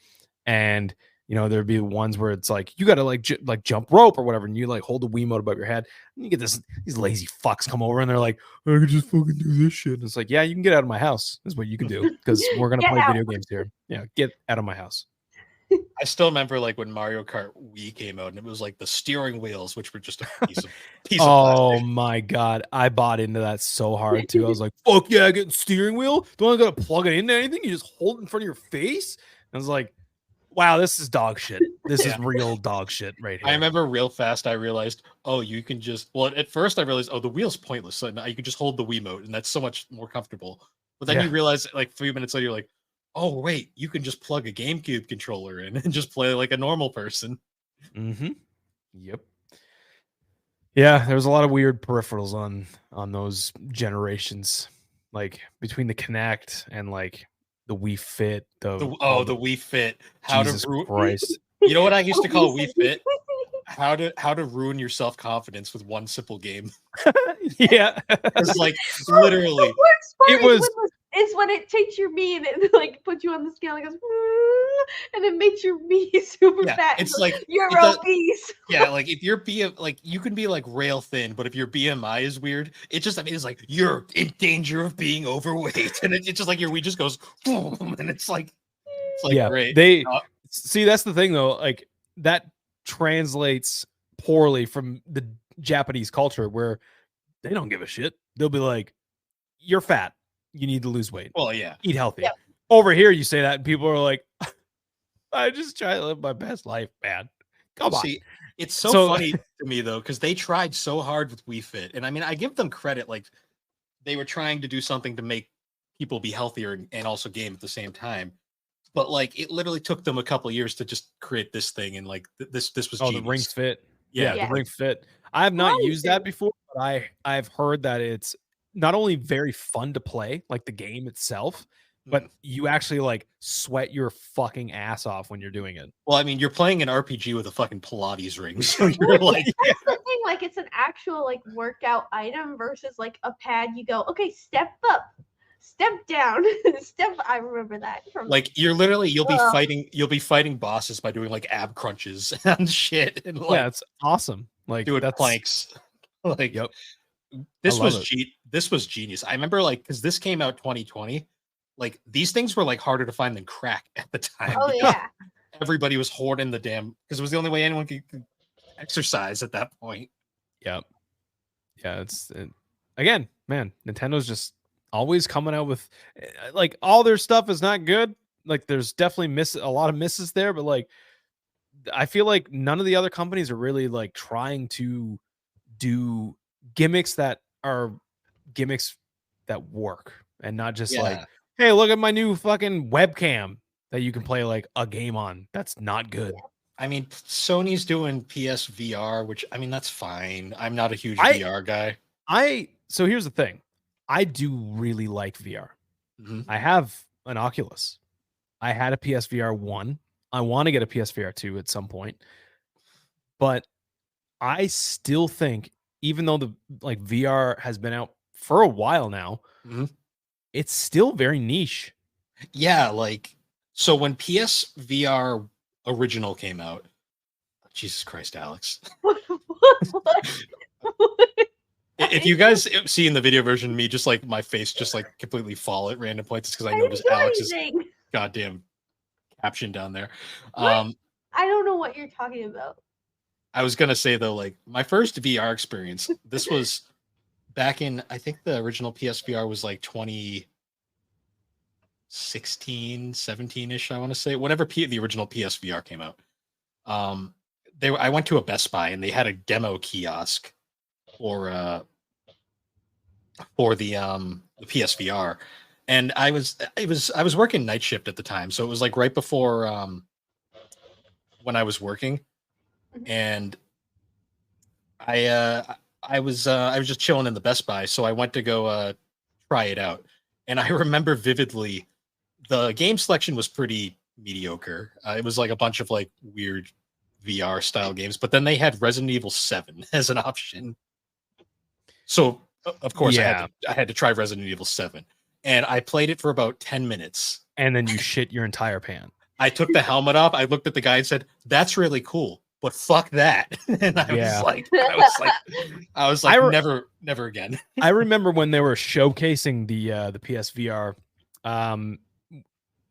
And you know, there'd be ones where it's like you got to like jump rope or whatever, and you like hold the Wiimote above your head, and you get these lazy fucks come over and they're like, "I could just fucking do this shit." And it's like, yeah, you can get out of my house. Is what you can do because we're gonna play video games here. Yeah, get out of my house.
I still remember like when Mario Kart Wii came out, and it was like the steering wheels, which were just a piece of
Oh
plastic.
my god, I bought into that so hard too. I was like, "Fuck yeah, I get a steering wheel. Don't I gotta plug it into anything? You just hold it in front of your face." And I was like, "Wow, this is dog shit. This is real dog shit right here."
I remember real fast. I realized, oh, you can just at first I realized, oh, the wheel's pointless. So now you can just hold the Wiimote, and that's so much more comfortable. But then you realize, like 3 minutes later, you're like, oh wait, you can just plug a GameCube controller in and just play like a normal person.
Mm-hmm. Yep. Yeah, there was a lot of weird peripherals on those generations, like between the Kinect and like the Wii Fit.
The Wii Fit. How
Jesus
to
Christ.
You know what I used to call Wii Fit? How to ruin your self-confidence with one simple game.
Yeah.
It's like literally
The worst part
it was
is when it takes your me and it like puts you on the scale and goes and it makes your me super fat.
It's like
you're obese.
Yeah, like if your like you can be like rail thin, but if your BMI is weird, it's like you're in danger of being overweight, and it's just like your Wii just goes boom, and it's like
yeah,
great.
They see that's the thing though, like that translates poorly from the Japanese culture where they don't give a shit. They'll be like, "You're fat. You need to lose weight.
Well, yeah,
eat healthy."
Yep.
Over here, you say that, and people are like, "I just try to live my best life, man." Come on.
See, it's so funny to me though because they tried so hard with Wii Fit, and I mean, I give them credit. Like they were trying to do something to make people be healthier and also game at the same time. But like it literally took them a couple of years to just create this thing, and like this was
the Ring Fit. Yeah, the Ring Fit. I have not used that before, but I've heard that it's not only very fun to play, like the game itself, but you actually like sweat your fucking ass off when you're doing it.
Well, I mean, you're playing an RPG with a fucking Pilates ring, so you're like,
that's the thing. Like it's an actual like workout item versus like a pad. You go, okay, step up, step down, step. I remember that from
like you're literally you'll be fighting bosses by doing like ab crunches and shit. And like,
yeah, it's awesome. Like
doing planks. Like,
yep.
This was genius. I remember like because this came out 2020. Like these things were like harder to find than crack at the time.
Oh yeah.
Everybody was hoarding the damn because it was the only way anyone could exercise at that point.
Yep. Yeah, again, man, Nintendo's just always coming out with like all their stuff is not good. Like there's definitely a lot of misses there, but like I feel like none of the other companies are really like trying to do gimmicks that are gimmicks that work and not just like,
Yeah.
hey, look at my new fucking webcam that you can play like a game on. That's not good.
I mean, Sony's doing PSVR, which I mean that's fine. I'm not a huge
I
VR guy.
so here's the thing. I do really like VR.
Mhm.
I have an Oculus. I had a PSVR 1. I want to get a PSVR 2 at some point. But I still think even though the like VR has been out for a while now,
Mhm.
it's still very niche.
Yeah, like so when PSVR original came out, Jesus Christ, Alex. If you guys see in the video version of me, just like my face just like completely fall at random points, it's because I
I didn't
noticed
do
Alex's
anything.
goddamn caption down there.
What? I don't know what you're talking about.
I was gonna say though, like my first VR experience, this was back in I think the original PSVR was like 2016, 17-ish, I want to say, whenever the original PSVR came out. Um I went to a Best Buy and they had a demo kiosk for the PSVR. And I was working night shift at the time, so it was like right before when I was working, and I was just chilling in the Best Buy, so I went to go try it out. And I remember vividly the game selection was pretty mediocre. It was like a bunch of like weird VR style games, but then they had Resident Evil 7 as an option. So of course I had to try Resident Evil 7. And I played it for about 10 minutes.
And then you shit your entire pant.
I took the helmet off. I looked at the guy and said, "That's really cool, but fuck that." And I was like, never again.
I remember when they were showcasing the PSVR,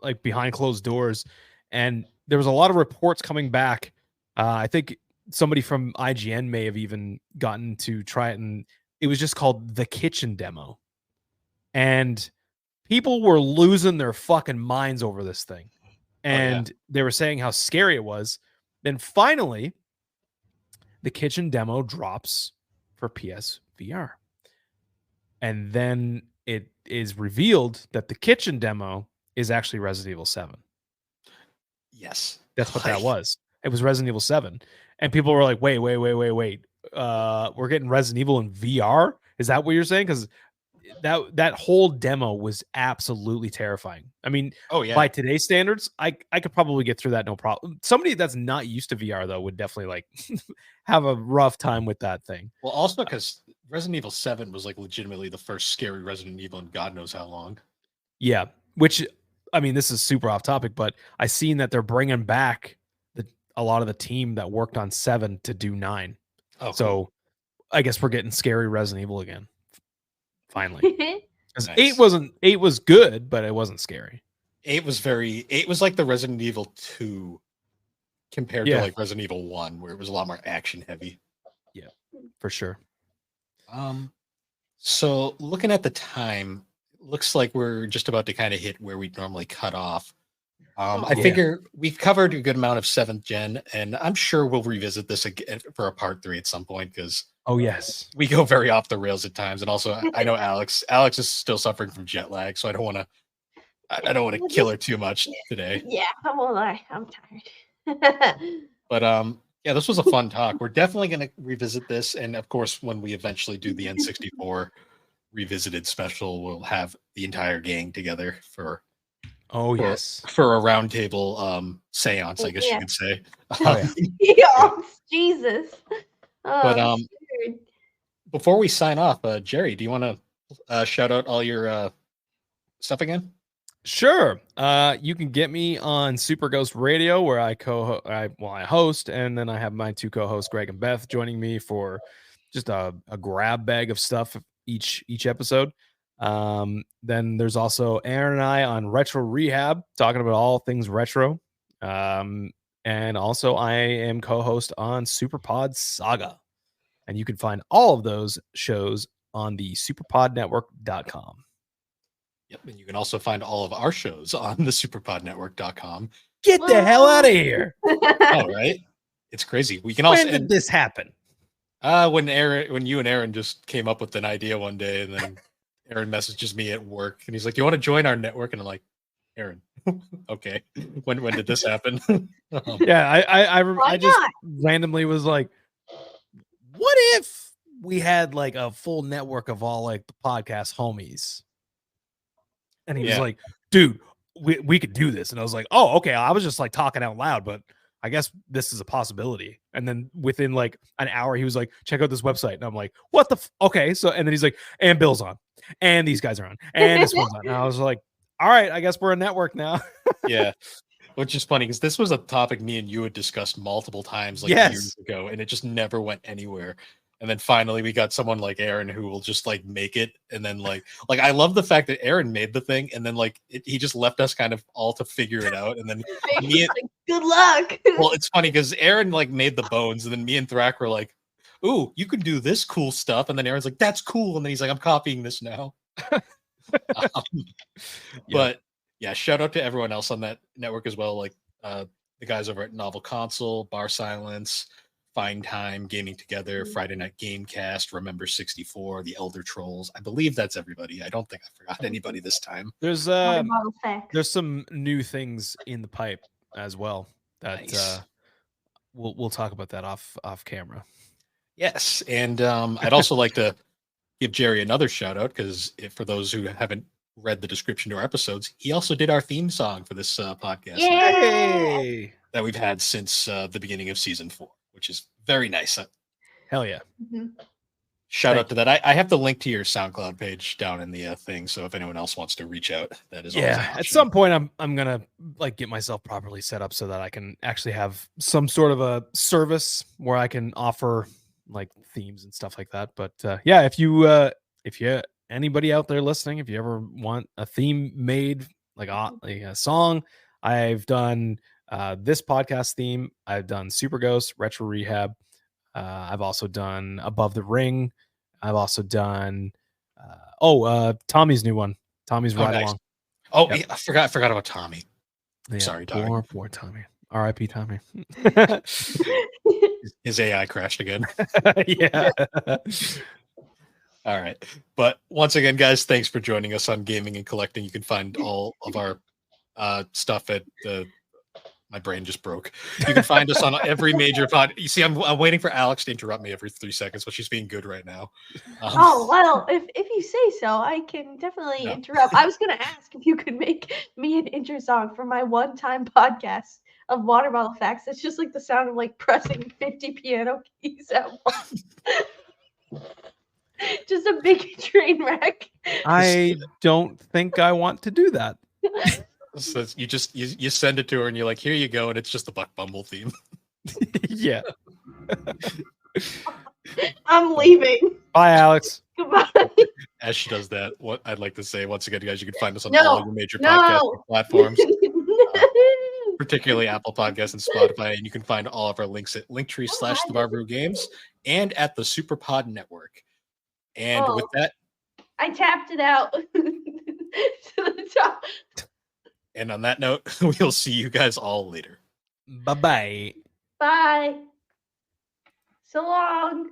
like behind closed doors, and there was a lot of reports coming back. I think somebody from IGN may have even gotten to try it, and it was just called the kitchen demo, and people were losing their fucking minds over this thing. And they were saying how scary it was. Then finally, the kitchen demo drops for PSVR. And then it is revealed that the kitchen demo is actually Resident Evil 7.
Yes.
That's what that was. It was Resident Evil 7. And people were like, wait. We're getting Resident Evil in VR? Is that what you're saying? Because that whole demo was absolutely terrifying. I mean, by today's standards, I could probably get through that no problem. Somebody that's not used to VR though would definitely like have a rough time with that thing.
Well, also because Resident Evil 7 was like legitimately the first scary Resident Evil in God knows how long.
Yeah, which I mean, this is super off topic, but I seen that they're bringing back a lot of the team that worked on 7 to do 9.
Oh,
so
cool.
I guess we're getting scary Resident Evil again. Finally. Because
Nice.
8 was good, but it wasn't scary.
8 was like the Resident Evil 2 compared to like Resident Evil 1, where it was a lot more action heavy.
Yeah, for sure.
So looking at the time, looks like we're just about to kind of hit where we'd normally cut off. I figure we've covered a good amount of 7th gen, and I'm sure we'll revisit this again for a part 3 at some point because we go very off the rails at times. And also, I know Alex is still suffering from jet lag, so I don't want to kill her too much today.
Yeah, I'm tired.
But yeah, this was a fun talk. We're definitely going to revisit this, and of course, when we eventually do the N64 revisited special, we'll have the entire gang together for a roundtable seance, I guess you could say.
Jesus.
But before we sign off, Gerry, do you want to shout out all your stuff again?
Sure. You can get me on Super Ghost Radio, where I host, and then I have my 2 co-hosts, Greg and Beth, joining me for just a grab bag of stuff each episode. Then there's also Aaron and I on Retro Rehab, talking about all things retro. And also I am co-host on SuperPod Saga. And you can find all of those shows on the superpodnetwork.com.
Yep, and you can also find all of our shows on the superpodnetwork.com.
Get the hell out of here.
Oh, right? It's crazy. We can also
When did this happen?
when you and Aaron just came up with an idea one day, and then Aaron messages me at work, and he's like, "You want to join our network?" And I'm like, "Aaron, okay. When did this happen?"
Yeah, I
Why
just
not?
randomly was like, what if we had like a full network of all like the podcast homies? And he was
Yeah.
like, dude, we could do this. And I was like, oh, okay. I was just like talking out loud, but I guess this is a possibility. And then within like an hour, he was like, check out this website. And I'm like, what the okay. So and then he's like, and Bill's on, and these guys are on, and this one's on. And I was like, all right, I guess we're a network now.
Yeah. Which is funny because this was a topic me and you had discussed multiple times like
Yes.
years ago, and it just never went anywhere. And then finally we got someone like Aaron who will just like make it. And then like I love the fact that Aaron made the thing, and then like he just left us kind of all to figure it out. And then me and,
Like, good luck.
well, it's funny because Aaron like made the bones, and then me and Thrak were like, "Ooh, you can do this cool stuff." And then Aaron's like, "That's cool." And then he's like, "I'm copying this now." But yeah, shout out to everyone else on that network as well, like the guys over at Novel Console, Bar Silence, Find Time, Gaming Together, Friday Night Gamecast, Remember 64, The Elder Trolls. I believe that's everybody. I don't think I forgot anybody this time.
There's
Water bottle facts.
there's some new things in the pipe as well that
Nice.
we'll talk about that off camera.
Yes, and I'd also like to give Gerry another shout out because for those who haven't read the description to our episodes, he also did our theme song for this podcast
Yeah.
Hey,
that we've had since the beginning of season 4, which is very nice.
hell yeah.
Mhm.
Shout
Thank
out to that. I have the link to your SoundCloud page down in the thing, so if anyone else wants to reach out, that is always an
Yeah, at
option.
some point I'm gonna like get myself properly set up so that I can actually have some sort of a service where I can offer like themes and stuff like that. But yeah, if you anybody out there listening, if you ever want a theme made like a song, I've done this podcast theme. I've done Super Ghost, Retro Rehab. I've also done Above the Ring. I've also done Tommy's new one. Tommy's Ride
nice.
Along.
Oh,
Yep.
yeah, I forgot about Tommy.
Yeah,
Sorry, Tommy.
poor Tommy. R.I.P. Tommy.
His AI crashed again.
Yeah.
All right. But once again, guys, thanks for joining us on Gaming and Collecting. You can find all of our stuff at my brain just broke. You can find us on every major pod. You see, I'm waiting for Alex to interrupt me every 3 seconds, but she's being good right now.
Oh, well, if you say so, I can definitely
No.
interrupt. I was going to ask if you could make me an intro song for my one-time podcast of Water Bottle Facts. It's just like the sound of like pressing 50 piano keys at once. Just a big train wreck.
I don't think I want to do that.
So you just you send it to her and you're like, here you go, and it's just the Buck Bumble theme.
Yeah.
I'm leaving.
Bye, Alex.
Goodbye.
As she does that, what I'd like to say once again, guys, you can find us on
No,
all of your major podcast
no.
platforms, particularly Apple Podcasts and Spotify, and you can find all of our links at linktree/the Games and at the SuperPod Network. And with that,
I tapped it out to the top.
and on that note, we'll see you guys all later.
Bye-bye.
Bye. So long.